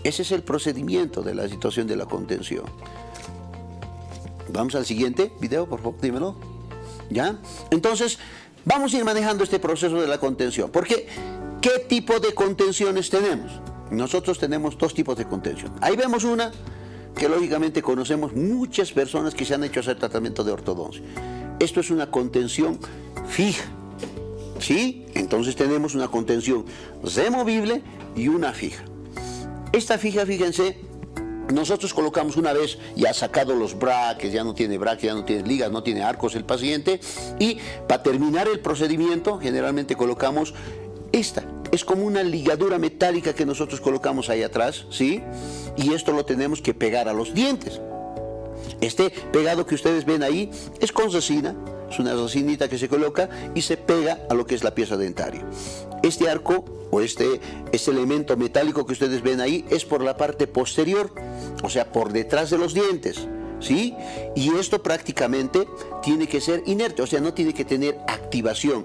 Ese es el procedimiento de la situación de la contención. Vamos al siguiente video, por favor, dímelo. ¿Ya? Entonces, vamos a ir manejando este proceso de la contención. Porque, ¿qué tipo de contenciones tenemos? Nosotros tenemos dos tipos de contención. Ahí vemos una que lógicamente conocemos muchas personas que se han hecho hacer tratamiento de ortodoncia. Esto es una contención fija. ¿Sí? Entonces tenemos una contención removible y una fija. Esta fija, fíjense, nosotros colocamos una vez ya sacado los brackets, ya no tiene brackets, ya no tiene ligas, no tiene arcos el paciente, y para terminar el procedimiento generalmente colocamos esta. Es como una ligadura metálica que nosotros colocamos ahí atrás, ¿sí? Y esto lo tenemos que pegar a los dientes. Este pegado que ustedes ven ahí es con resina, es una resinita que se coloca y se pega a lo que es la pieza dentaria. Este arco o este elemento metálico que ustedes ven ahí es por la parte posterior, o sea, por detrás de los dientes, ¿sí? Y esto prácticamente tiene que ser inerte, o sea, no tiene que tener activación,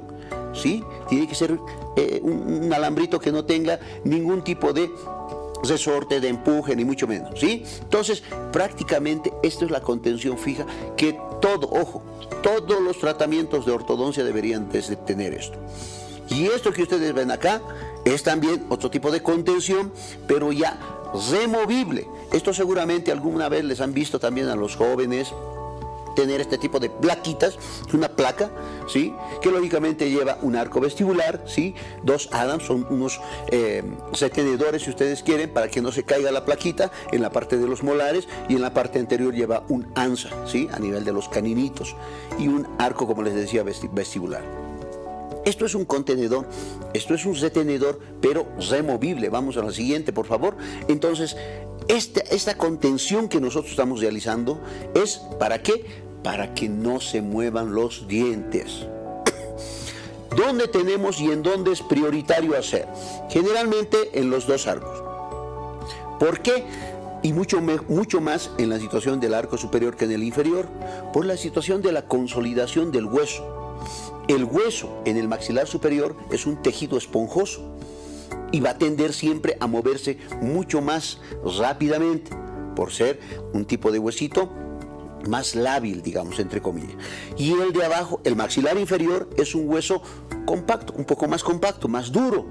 ¿sí? Tiene que ser un alambrito que no tenga ningún tipo de resorte, de empuje, ni mucho menos, ¿sí? Entonces, prácticamente esto es la contención fija que todos los tratamientos de ortodoncia deberían de tener esto. Y esto que ustedes ven acá es también otro tipo de contención, pero ya removible. Esto seguramente alguna vez les han visto también a los jóvenes tener este tipo de plaquitas, una placa, ¿sí? Que lógicamente lleva un arco vestibular, ¿sí? 2 Adams, son unos retenedores, si ustedes quieren, para que no se caiga la plaquita en la parte de los molares, y en la parte anterior lleva un ansa, ¿sí? A nivel de los caninitos, y un arco, como les decía, vestibular. Esto es un contenedor, esto es un retenedor, pero removible. Vamos a la siguiente, por favor. Entonces, esta contención que nosotros estamos realizando es ¿para qué? Para que no se muevan los dientes. ¿Dónde tenemos y en dónde es prioritario hacer? Generalmente en los 2 arcos. ¿Por qué? Y mucho más en la situación del arco superior que en el inferior, por la situación de la consolidación del hueso. El hueso en el maxilar superior es un tejido esponjoso y va a tender siempre a moverse mucho más rápidamente por ser un tipo de huesito más lábil, digamos, entre comillas. Y el de abajo, el maxilar inferior, es un hueso compacto, un poco más compacto, más duro.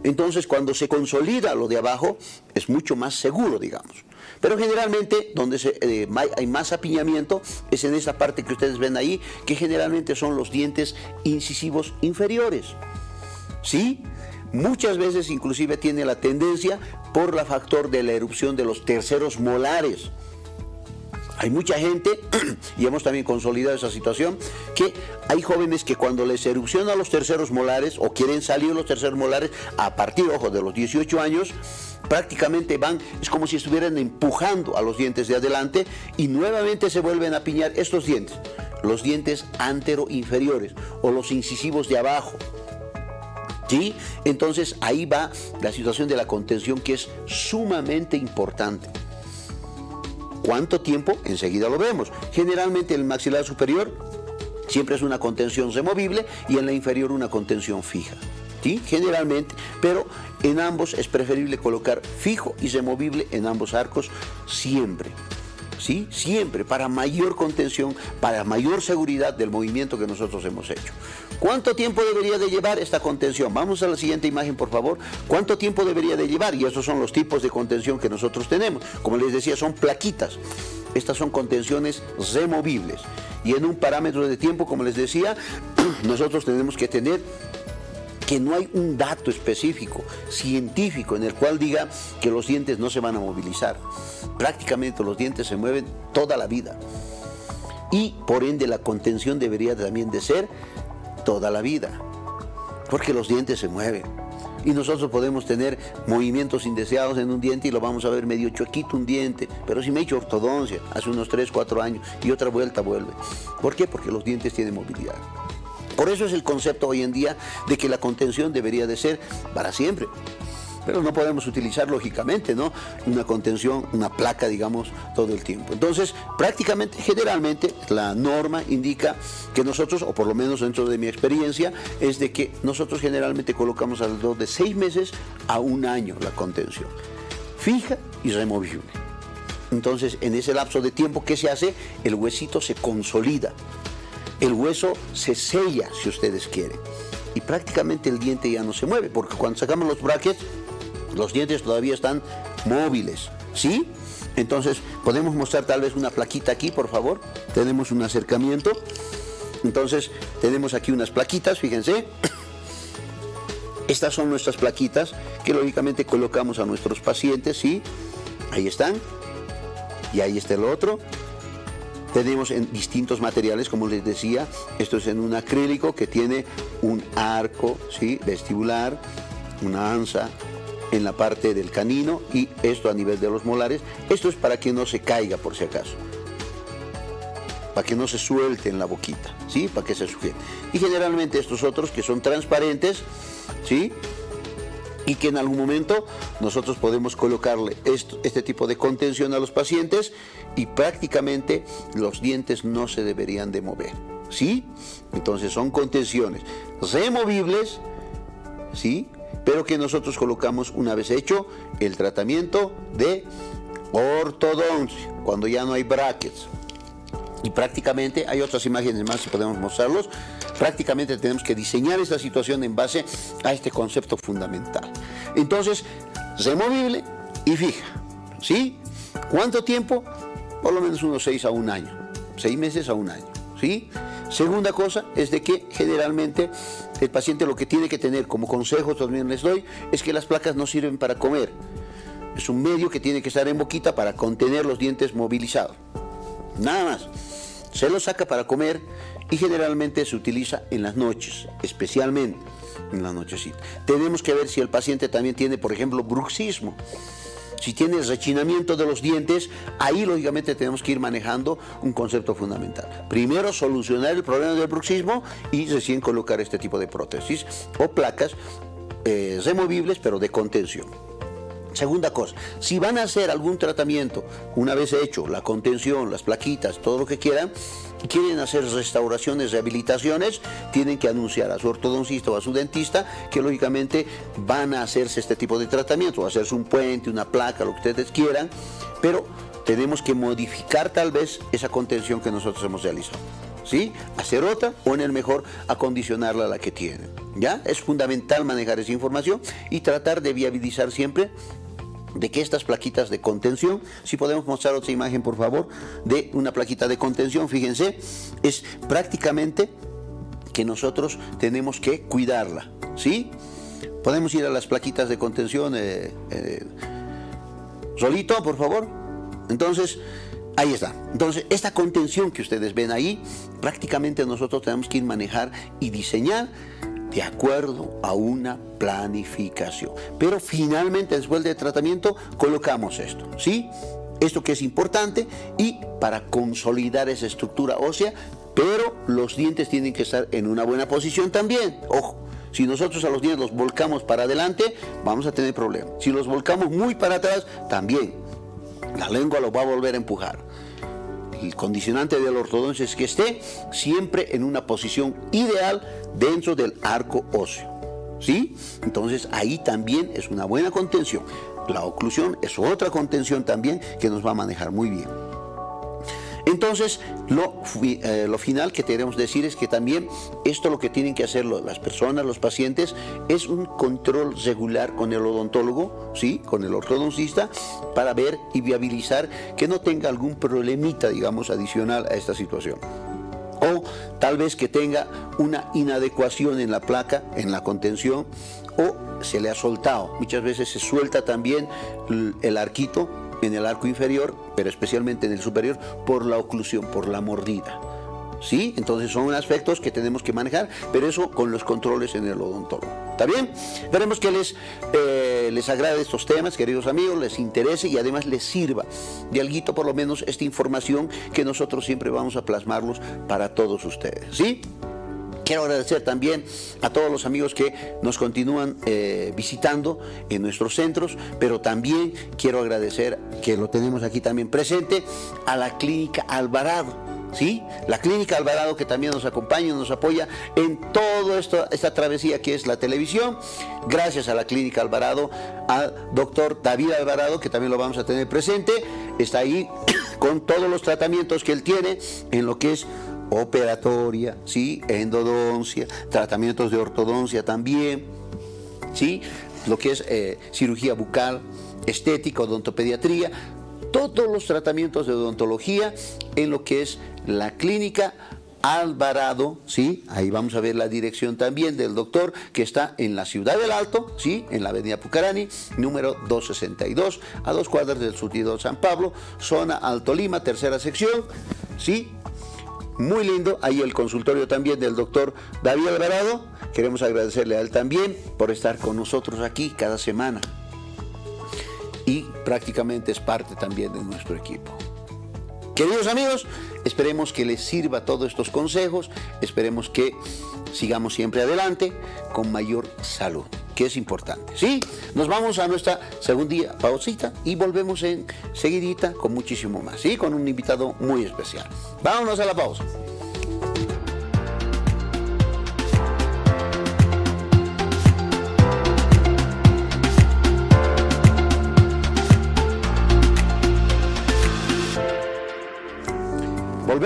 Entonces, cuando se consolida lo de abajo, es mucho más seguro, digamos. Pero generalmente, donde hay más apiñamiento, es en esa parte que ustedes ven ahí, que generalmente son los dientes incisivos inferiores. ¿Sí? Muchas veces, inclusive, tiene la tendencia por el factor de la erupción de los terceros molares. Hay mucha gente, y hemos también consolidado esa situación, que hay jóvenes que cuando les erupcionan los terceros molares o quieren salir los terceros molares a partir, ojo, de los 18 años, prácticamente es como si estuvieran empujando a los dientes de adelante y nuevamente se vuelven a apiñar estos dientes, los dientes antero-inferiores o los incisivos de abajo. ¿Sí? Entonces ahí va la situación de la contención, que es sumamente importante. ¿Cuánto tiempo? Enseguida lo vemos. Generalmente el maxilar superior siempre es una contención removible y en la inferior una contención fija. ¿Sí? Generalmente, pero en ambos es preferible colocar fijo y removible en ambos arcos siempre. ¿Sí? Siempre, para mayor contención, para mayor seguridad del movimiento que nosotros hemos hecho. ¿Cuánto tiempo debería de llevar esta contención? Vamos a la siguiente imagen, por favor. ¿Cuánto tiempo debería de llevar? Y estos son los tipos de contención que nosotros tenemos. Como les decía, son plaquitas. Estas son contenciones removibles. Y en un parámetro de tiempo, como les decía, nosotros tenemos que tener que no hay un dato específico, científico, en el cual diga que los dientes no se van a movilizar. Prácticamente los dientes se mueven toda la vida. Y por ende la contención debería también de ser toda la vida, porque los dientes se mueven. Y nosotros podemos tener movimientos indeseados en un diente y lo vamos a ver medio chuequito un diente, pero si me he hecho ortodoncia hace unos 3, 4 años y otra vuelta vuelve. ¿Por qué? Porque los dientes tienen movilidad. Por eso es el concepto hoy en día de que la contención debería de ser para siempre. Pero no podemos utilizar, lógicamente, ¿no?, una contención, una placa, digamos, todo el tiempo. Entonces, prácticamente, generalmente, la norma indica que nosotros, o por lo menos dentro de mi experiencia, es de que nosotros generalmente colocamos alrededor de 6 meses a 1 año la contención, fija y removible. Entonces, en ese lapso de tiempo, ¿qué se hace? El huesito se consolida. El hueso se sella, si ustedes quieren, y prácticamente el diente ya no se mueve, porque cuando sacamos los brackets, los dientes todavía están móviles, ¿sí? Entonces, podemos mostrar tal vez una plaquita aquí, por favor. Tenemos un acercamiento. Entonces, tenemos aquí unas plaquitas, fíjense. Estas son nuestras plaquitas que lógicamente colocamos a nuestros pacientes, ¿sí? Ahí están. Y ahí está el otro. Tenemos en distintos materiales, como les decía, esto es en un acrílico que tiene un arco, ¿sí?, vestibular, una ansa en la parte del canino y esto a nivel de los molares. Esto es para que no se caiga, por si acaso, para que no se suelte en la boquita, ¿sí?, para que se sujete. Y generalmente estos otros que son transparentes, ¿sí?, y que en algún momento nosotros podemos colocarle este tipo de contención a los pacientes y prácticamente los dientes no se deberían de mover, ¿sí? Entonces son contenciones removibles, ¿sí? Pero que nosotros colocamos una vez hecho el tratamiento de ortodoncia, cuando ya no hay brackets. Y prácticamente, hay otras imágenes más si podemos mostrarlos, prácticamente tenemos que diseñar esta situación en base a este concepto fundamental. Entonces, removible y fija, ¿sí? ¿Cuánto tiempo? Por lo menos unos 6 a 1 año, 6 meses a 1 año, ¿sí? Segunda cosa es de que generalmente el paciente lo que tiene que tener como consejo, también les doy, es que las placas no sirven para comer. Es un medio que tiene que estar en boquita para contener los dientes movilizados. Nada más. Se lo saca para comer y generalmente se utiliza en las noches, especialmente en la nochecita. Tenemos que ver si el paciente también tiene, por ejemplo, bruxismo. Si tiene rechinamiento de los dientes, ahí lógicamente tenemos que ir manejando un concepto fundamental. Primero, solucionar el problema del bruxismo y recién colocar este tipo de prótesis o placas removibles, pero de contención. Segunda cosa, si van a hacer algún tratamiento, una vez hecho la contención, las plaquitas, todo lo que quieran, y quieren hacer restauraciones, rehabilitaciones, tienen que anunciar a su ortodoncista o a su dentista que lógicamente van a hacerse este tipo de tratamiento, o hacerse un puente, una placa, lo que ustedes quieran, pero tenemos que modificar tal vez esa contención que nosotros hemos realizado, ¿sí? Hacer otra o en el mejor acondicionarla a la que tienen, ¿ya? Es fundamental manejar esa información y tratar de viabilizar siempre de que estas plaquitas de contención, si podemos mostrar otra imagen por favor, de una plaquita de contención, fíjense, es prácticamente que nosotros tenemos que cuidarla, ¿sí? Podemos ir a las plaquitas de contención, solito por favor. Entonces, ahí está. Entonces, esta contención que ustedes ven ahí, prácticamente nosotros tenemos que ir a manejar y diseñar de acuerdo a una planificación. Pero finalmente, después del tratamiento, colocamos esto, ¿sí? Esto que es importante y para consolidar esa estructura ósea, pero los dientes tienen que estar en una buena posición también. Ojo, si nosotros a los dientes los volcamos para adelante, vamos a tener problemas. Si los volcamos muy para atrás, también la lengua lo va a volver a empujar. El condicionante de la ortodoncia es que esté siempre en una posición ideal dentro del arco óseo, ¿sí? Entonces ahí también es una buena contención. La oclusión es otra contención también que nos va a manejar muy bien. Entonces, lo final que queremos decir es que también esto lo que tienen que hacer las personas, los pacientes, es un control regular con el odontólogo, ¿sí? Con el ortodoncista, para ver y viabilizar que no tenga algún problemita, digamos, adicional a esta situación. O tal vez que tenga una inadecuación en la placa, en la contención, o se le ha soltado. Muchas veces se suelta también el arquito en el arco inferior, pero especialmente en el superior, por la oclusión, por la mordida, ¿sí? Entonces son aspectos que tenemos que manejar, pero eso con los controles en el odontólogo. ¿Está bien? Esperemos que les agrade estos temas, queridos amigos, les interese y además les sirva de alguito, por lo menos esta información que nosotros siempre vamos a plasmarlos para todos ustedes, ¿sí? Quiero agradecer también a todos los amigos que nos continúan visitando en nuestros centros, pero también quiero agradecer, que lo tenemos aquí también presente, a la Clínica Alvarado, ¿sí? La Clínica Alvarado, que también nos acompaña y nos apoya en toda esta travesía que es la televisión. Gracias a la Clínica Alvarado, al doctor David Alvarado, que también lo vamos a tener presente, está ahí con todos los tratamientos que él tiene en lo que es operatoria, ¿sí? Endodoncia, tratamientos de ortodoncia también, ¿sí? Lo que es cirugía bucal, estética, odontopediatría, todos los tratamientos de odontología en lo que es la Clínica Alvarado, ¿sí? Ahí vamos a ver la dirección también del doctor, que está en la Ciudad del Alto, ¿sí? En la avenida Pucarani, número 262, a 2 cuadras del surtidor San Pablo, zona Alto Lima, tercera sección, ¿sí? Muy lindo, ahí el consultorio también del doctor David Alvarado. Queremos agradecerle a él también por estar con nosotros aquí cada semana. Y prácticamente es parte también de nuestro equipo. Queridos amigos, esperemos que les sirva todos estos consejos, esperemos que sigamos siempre adelante con mayor salud, que es importante, ¿sí? Nos vamos a nuestra segunda pausita y volvemos en seguidita con muchísimo más, ¿sí? Con un invitado muy especial. Vámonos a la pausa.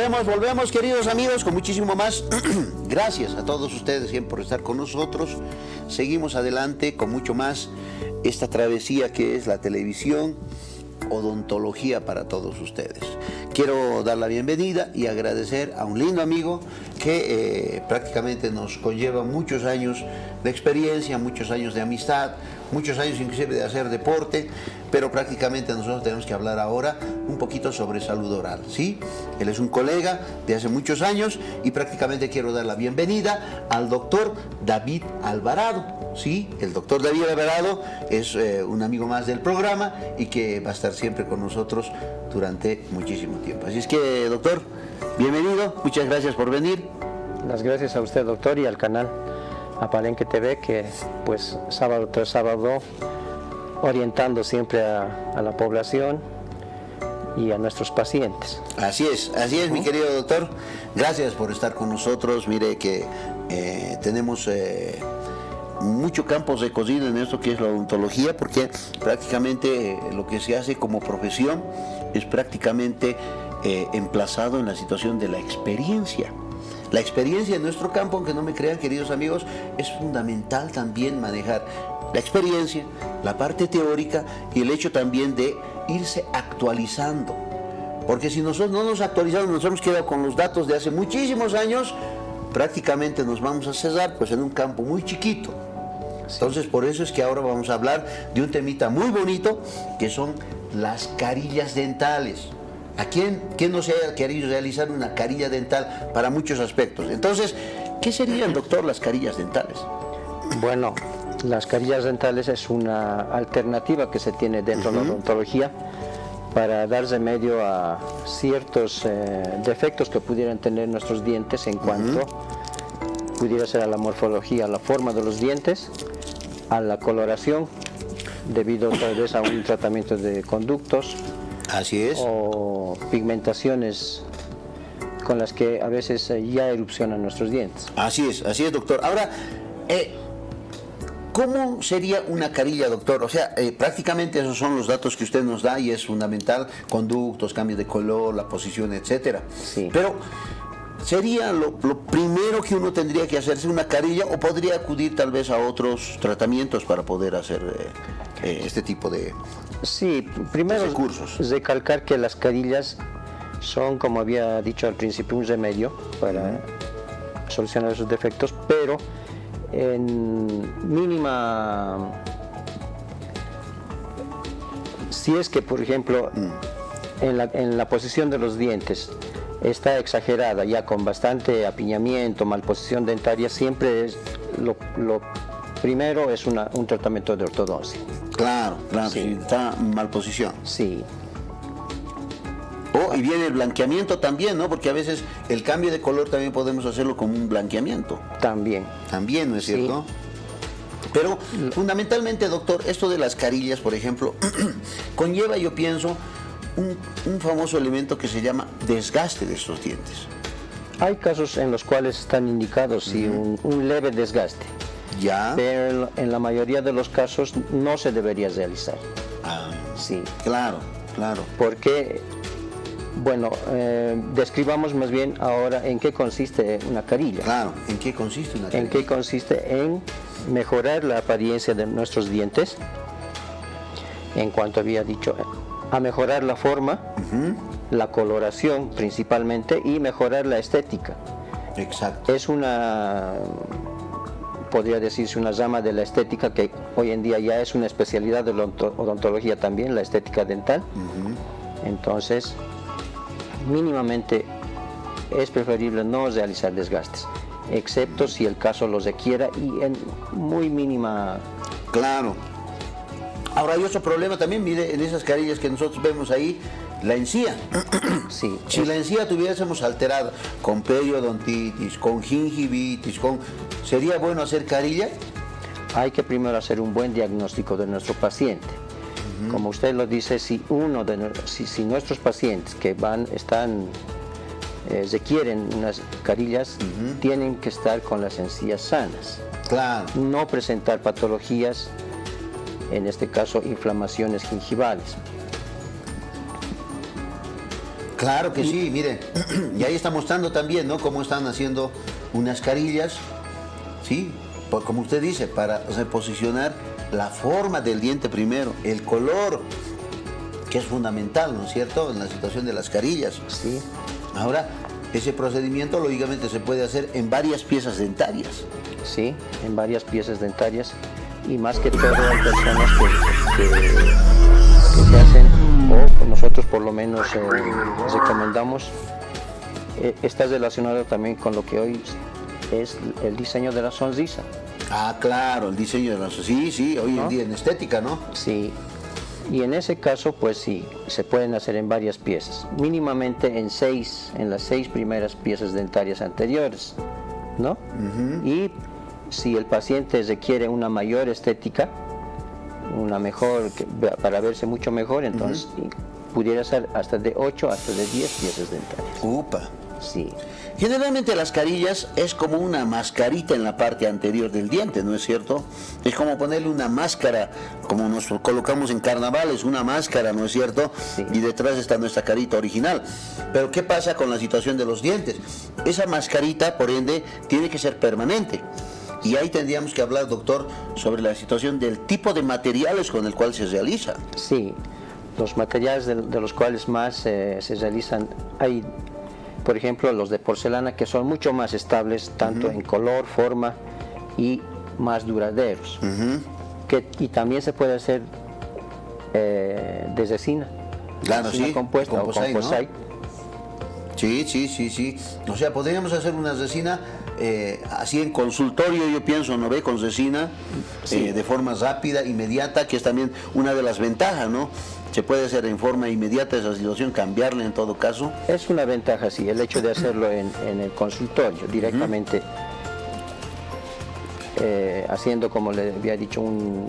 Volvemos, queridos amigos, con muchísimo más. Gracias a todos ustedes siempre por estar con nosotros. Seguimos adelante con mucho más esta travesía que es la televisión, odontología para todos ustedes. Quiero dar la bienvenida y agradecer a un lindo amigo que prácticamente nos conlleva muchos años de experiencia, muchos años de amistad, muchos años inclusive de hacer deporte, pero prácticamente nosotros tenemos que hablar ahora un poquito sobre salud oral, ¿sí? Él es un colega de hace muchos años y prácticamente quiero dar la bienvenida al doctor David Alvarado, ¿sí? El doctor David Alvarado es un amigo más del programa y que va a estar siempre con nosotros durante muchísimo tiempo. Así es que, doctor, bienvenido, muchas gracias por venir. Las gracias a usted, doctor, y al canal, a Palenque TV, que pues sábado tras sábado orientando siempre a la población y a nuestros pacientes. Así es, mi querido doctor. Gracias por estar con nosotros. Mire que tenemos muchos campos de cocina en esto que es la odontología, porque prácticamente lo que se hace como profesión es prácticamente emplazado en la situación de la experiencia. La experiencia en nuestro campo, aunque no me crean, queridos amigos, es fundamental también manejar la experiencia, la parte teórica y el hecho también de irse actualizando. Porque si nosotros no nos actualizamos, nos hemos quedado con los datos de hace muchísimos años, prácticamente nos vamos a cesar pues en un campo muy chiquito. Entonces, por eso es que ahora vamos a hablar de un temita muy bonito, que son las carillas dentales. ¿A quién no se haya querido realizar una carilla dental para muchos aspectos? Entonces, ¿qué serían, doctor, las carillas dentales? Bueno, las carillas dentales es una alternativa que se tiene dentro de la odontología para dar remedio a ciertos defectos que pudieran tener nuestros dientes en cuanto pudiera ser a la morfología, a la forma de los dientes, a la coloración, debido tal vez a un tratamiento de conductos. Así es. O pigmentaciones con las que a veces ya erupcionan nuestros dientes. Así es, doctor. Ahora, ¿cómo sería una carilla, doctor? O sea, prácticamente esos son los datos que usted nos da y es fundamental, conductos, cambios de color, la posición, etcétera. Sí. Pero, ¿sería lo primero que uno tendría que hacerse una carilla o podría acudir tal vez a otros tratamientos para poder hacer este tipo de primero recursos? Recalcar que las carillas son, como había dicho al principio, un remedio para solucionar esos defectos, pero en mínima, si es que por ejemplo en la posición de los dientes está exagerada, ya con bastante apiñamiento, malposición dentaria, siempre es lo primero es un tratamiento de ortodoncia. Claro, Sí. si está en mal posición. Sí. Y viene el blanqueamiento también, ¿no? Porque a veces el cambio de color también podemos hacerlo como un blanqueamiento. También, ¿no es cierto? Pero fundamentalmente, doctor, esto de las carillas, por ejemplo, conlleva, yo pienso, un famoso elemento que se llama desgaste de estos dientes. Hay casos en los cuales están indicados un leve desgaste. Ya. Pero en la mayoría de los casos no se debería realizar. Sí. Claro. Porque, bueno, describamos más bien ahora en qué consiste una carilla. Claro, ¿en qué consiste una carilla? En qué consiste en mejorar la apariencia de nuestros dientes, en cuanto había dicho, a mejorar la forma, la coloración principalmente, y mejorar la estética. Exacto. Es podría decirse una rama de la estética que hoy en día ya es una especialidad de la odontología también, la estética dental. Entonces, mínimamente es preferible no realizar desgastes, excepto si el caso lo requiera y en muy mínima. Claro. Ahora hay otro problema también, mire, en esas carillas que nosotros vemos ahí, la encía. Sí. Si la encía tuviésemos alterada con periodontitis, con gingivitis, ¿sería bueno hacer carilla? Hay que primero hacer un buen diagnóstico de nuestro paciente. Como usted lo dice, si nuestros pacientes que requieren unas carillas, tienen que estar con las encías sanas. Claro. No presentar patologías, en este caso inflamaciones gingivales. Claro que sí, mire, y ahí está mostrando también, ¿no?, cómo están haciendo unas carillas, ¿sí? Como usted dice, para reposicionar la forma del diente primero, el color, que es fundamental, ¿no es cierto?, en la situación de las carillas. Sí. Ahora, ese procedimiento lógicamente se puede hacer en varias piezas dentarias. Sí, en varias piezas dentarias, y más que todo hay personas que se hacen, o nosotros por lo menos recomendamos, está relacionado también con lo que hoy es el diseño de la sonrisa. Ah, claro, el diseño de la sonrisa, sí, sí, hoy en día en estética, ¿no? Sí, y en ese caso pues sí, se pueden hacer en varias piezas, mínimamente en las 6 primeras piezas dentarias anteriores, ¿no? Y si el paciente requiere una mayor estética, una mejor, para verse mucho mejor, entonces pudiera ser hasta de 8 hasta de 10 piezas dentarias. Upa. Sí. Generalmente las carillas es como una mascarita en la parte anterior del diente, ¿no es cierto? Es como ponerle una máscara, como nos colocamos en carnavales, una máscara, ¿no es cierto? Sí. Y detrás está nuestra carita original. Pero ¿qué pasa con la situación de los dientes? Esa mascarita, por ende, tiene que ser permanente. Y ahí tendríamos que hablar, doctor, sobre la situación del tipo de materiales con el cual se realiza. Sí, los materiales de los cuales más se realizan, hay, por ejemplo, los de porcelana, que son mucho más estables, tanto en color, forma y más duraderos. Y también se puede hacer de resina. Claro, resina sí, compuesta o composite, composite. ¿no? Sí, sí, sí, sí. O sea, podríamos hacer una resina así en consultorio, yo pienso, ¿no ve? Con resina, Sí. de forma rápida, inmediata, que es también una de las ventajas, ¿no? Se puede hacer en forma inmediata esa situación, cambiarla en todo caso. Es una ventaja, sí, el hecho de hacerlo en el consultorio, directamente, haciendo, como le había dicho, un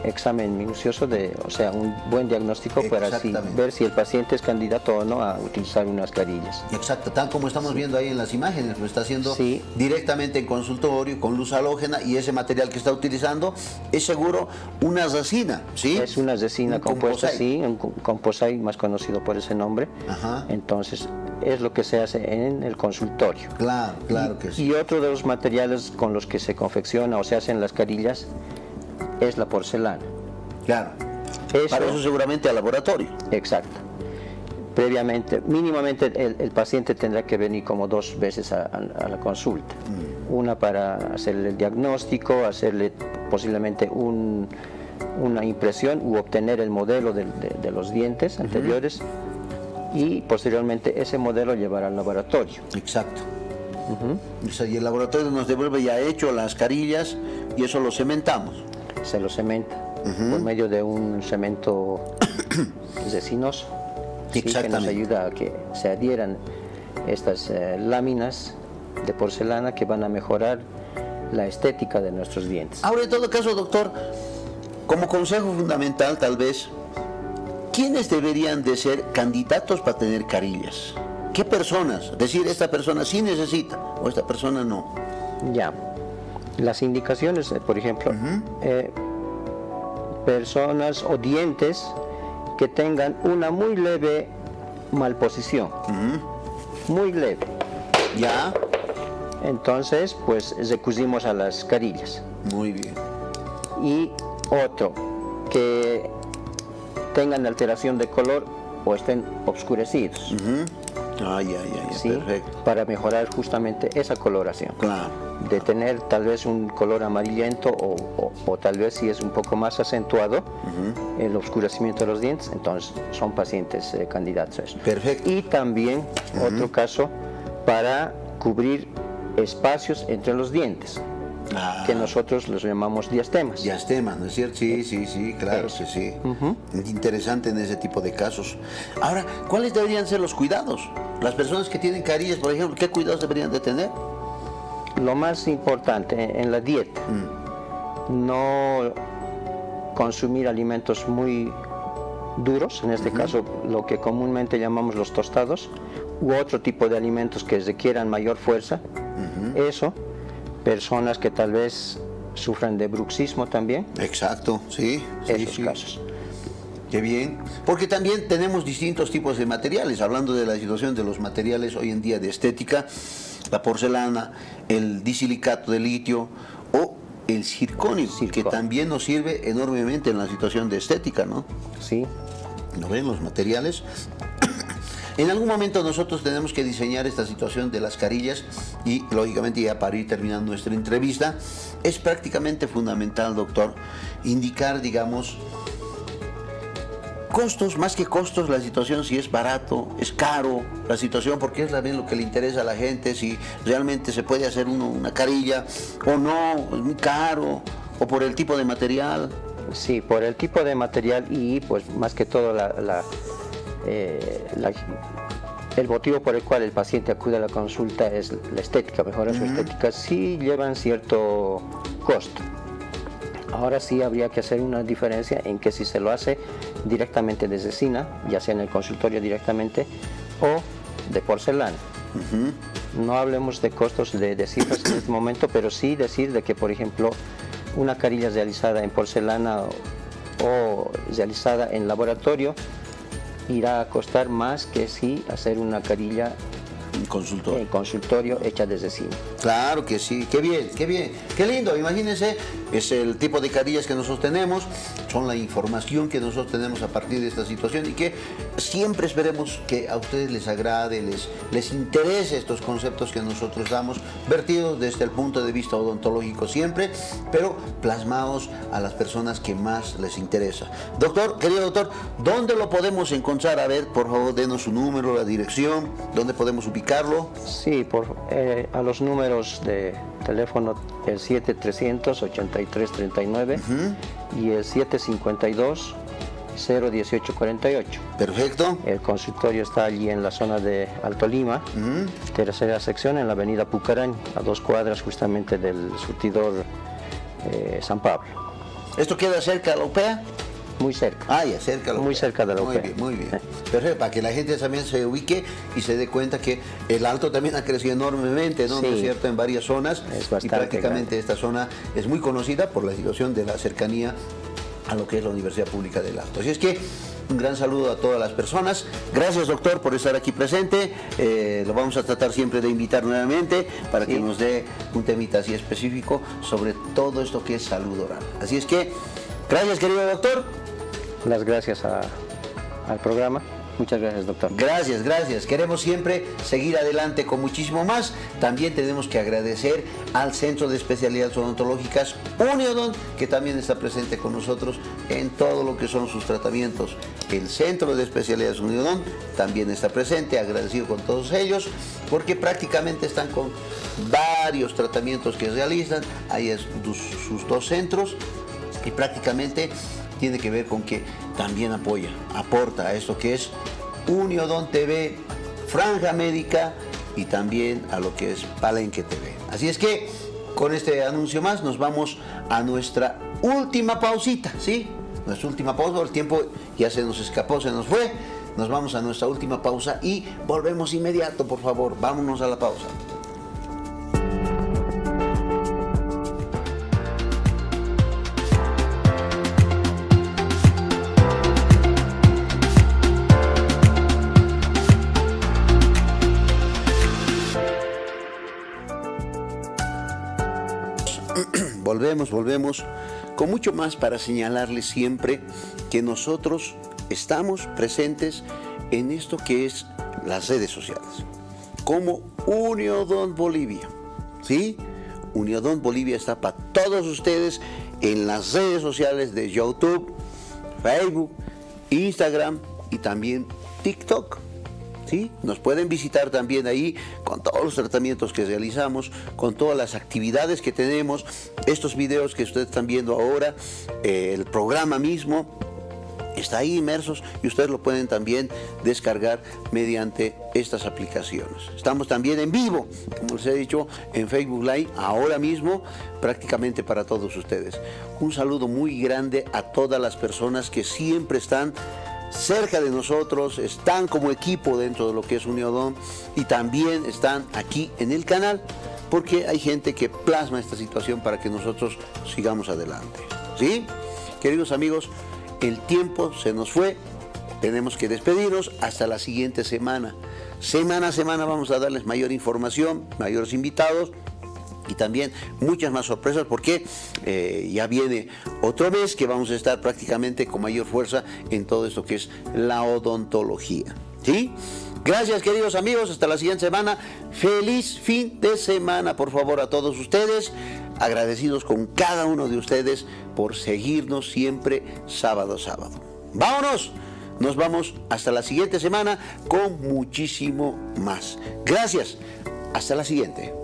examen minucioso, o sea, un buen diagnóstico para así ver si el paciente es candidato o no a utilizar unas carillas. Exacto, tal como estamos viendo ahí en las imágenes, lo está haciendo Sí. directamente en consultorio, con luz halógena, y ese material que está utilizando es seguro una resina, ¿sí? Es una resina Un compuesta, composite. sí, un composite más conocido por ese nombre. Ajá. Entonces, es lo que se hace en el consultorio. Claro, claro que sí. Y otro de los materiales con los que se confecciona o se hacen las carillas es la porcelana. Claro. Eso- Para eso seguramente al laboratorio. Exacto. Previamente, mínimamente el paciente tendrá que venir como 2 veces a la consulta. Una para hacerle el diagnóstico, hacerle posiblemente una impresión u obtener el modelo de los dientes anteriores, y posteriormente ese modelo llevará al laboratorio. Exacto. O sea, y el laboratorio nos devuelve ya hecho las carillas y eso lo cementamos. Se lo cementa por medio de un cemento resinoso, sí, que nos Exactamente. ayuda a que se adhieran estas láminas de porcelana que van a mejorar la estética de nuestros dientes. Ahora, en todo caso, doctor, como consejo fundamental, tal vez, ¿quiénes deberían de ser candidatos para tener carillas? ¿Qué personas? Es decir, esta persona sí necesita o esta persona no. Ya, las indicaciones, por ejemplo, personas o dientes que tengan una muy leve malposición, muy leve. ¿Ya? Entonces, pues recurrimos a las carillas. Muy bien. Y otro, que tengan alteración de color o estén oscurecidos, Ay, ¿sí? perfecto. Para mejorar justamente esa coloración. Claro. De tener tal vez un color amarillento o tal vez si es un poco más acentuado el oscurecimiento de los dientes, entonces son pacientes candidatos a eso. Perfecto. Y también otro caso para cubrir espacios entre los dientes, que nosotros los llamamos diastemas. Diastema, ¿no es cierto? Sí, sí, sí, claro que sí. Interesante en ese tipo de casos. Ahora, ¿cuáles deberían ser los cuidados? Las personas que tienen carillas, por ejemplo, ¿qué cuidados deberían de tener? Lo más importante en la dieta, no consumir alimentos muy duros, en este caso lo que comúnmente llamamos los tostados, u otro tipo de alimentos que requieran mayor fuerza. Eso, personas que tal vez sufran de bruxismo también, Exacto, sí. esos casos. Qué bien, porque también tenemos distintos tipos de materiales, hablando de la situación de los materiales hoy en día de estética, la porcelana, el disilicato de litio o el circonio, que también nos sirve enormemente en la situación de estética, ¿no? Sí. ¿No ven los materiales? En algún momento nosotros tenemos que diseñar esta situación de las carillas y, lógicamente, ya para ir terminando nuestra entrevista, es prácticamente fundamental, doctor, indicar, digamos, costos, más que costos, la situación, si es barato, es caro, la situación, porque es también lo que le interesa a la gente, si realmente se puede hacer una carilla o no, es muy caro, o por el tipo de material. Sí, por el tipo de material y pues más que todo el motivo por el cual el paciente acude a la consulta es la estética, mejorar su estética, sí llevan cierto costo. Ahora sí habría que hacer una diferencia en que si se lo hace directamente de resina, ya sea en el consultorio directamente, o de porcelana. No hablemos de costos de cifras en este momento, pero sí decir de que, por ejemplo, una carilla realizada en porcelana o realizada en laboratorio irá a costar más que si hacer una carilla en consultorio hecha de resina. Claro que sí, qué bien, qué lindo. Imagínense, es el tipo de carillas que nosotros tenemos, son la información que nosotros tenemos a partir de esta situación y que siempre esperemos que a ustedes les agrade, les interese estos conceptos que nosotros damos, vertidos desde el punto de vista odontológico siempre, pero plasmados a las personas que más les interesa. Doctor, querido doctor, ¿dónde lo podemos encontrar? A ver, por favor, denos su número, la dirección, ¿dónde podemos ubicarlo? Sí, a los números de teléfono, el 7300-8339 y el 752-01848. Perfecto. El consultorio está allí en la zona de Alto Lima, tercera sección, en la avenida Pucarán, a 2 cuadras justamente del surtidor San Pablo. ¿Esto queda cerca de la UPEA? Muy cerca. Ah, ya, cerca de la UPEA. Muy cerca de la UPEA. Muy bien. Perfecto, para que la gente también se ubique y se dé cuenta que el Alto también ha crecido enormemente, ¿no? Sí. ¿No es cierto? En varias zonas. Es bastante y prácticamente grande. esta zona es muy conocida por la situación de la cercanía a lo que es la Universidad Pública del Alto. Así es que un gran saludo a todas las personas. Gracias, doctor, por estar aquí presente. Lo vamos a tratar siempre de invitar nuevamente para que nos dé un temita así específico sobre todo esto que es salud oral. Así es que, gracias, querido doctor. Las gracias al programa. Muchas gracias, doctor. Gracias. Queremos siempre seguir adelante con muchísimo más. También tenemos que agradecer al Centro de Especialidades Odontológicas Uniodont, que también está presente con nosotros en todo lo que son sus tratamientos. El Centro de Especialidades Uniodont también está presente, agradecido con todos ellos, porque prácticamente están con varios tratamientos que realizan. Ahí es sus 2 centros y prácticamente tiene que ver con que también aporta a esto que es Uniodont TV, Franja Médica y también a lo que es Palenque TV. Así es que con este anuncio más nos vamos a nuestra última pausita, ¿sí? Nuestra última pausa, el tiempo ya se nos escapó, se nos fue. Nos vamos a nuestra última pausa y volvemos inmediato, por favor. Vámonos a la pausa. Volvemos con mucho más para señalarles siempre que nosotros estamos presentes en esto que es las redes sociales, como Uniodont Bolivia, ¿sí? Uniodont Bolivia está para todos ustedes en las redes sociales de YouTube, Facebook, Instagram y también TikTok. ¿Sí? Nos pueden visitar también ahí con todos los tratamientos que realizamos, con todas las actividades que tenemos, estos videos que ustedes están viendo ahora, el programa mismo está ahí inmersos y ustedes lo pueden también descargar mediante estas aplicaciones. Estamos también en vivo, como les he dicho, en Facebook Live ahora mismo, prácticamente para todos ustedes. Un saludo muy grande a todas las personas que siempre están cerca de nosotros, están como equipo dentro de lo que es Uniodont y también están aquí en el canal porque hay gente que plasma esta situación para que nosotros sigamos adelante, ¿sí? Queridos amigos, el tiempo se nos fue. Tenemos que despedirnos hasta la siguiente semana. Semana a semana vamos a darles mayor información, mayores invitados y también muchas más sorpresas, porque ya viene otro mes que vamos a estar prácticamente con mayor fuerza en todo esto que es la odontología, ¿sí? Gracias, queridos amigos, hasta la siguiente semana. Feliz fin de semana, por favor, a todos ustedes. Agradecidos con cada uno de ustedes por seguirnos siempre sábado a sábado. ¡Vámonos! Nos vamos hasta la siguiente semana con muchísimo más. Gracias. Hasta la siguiente.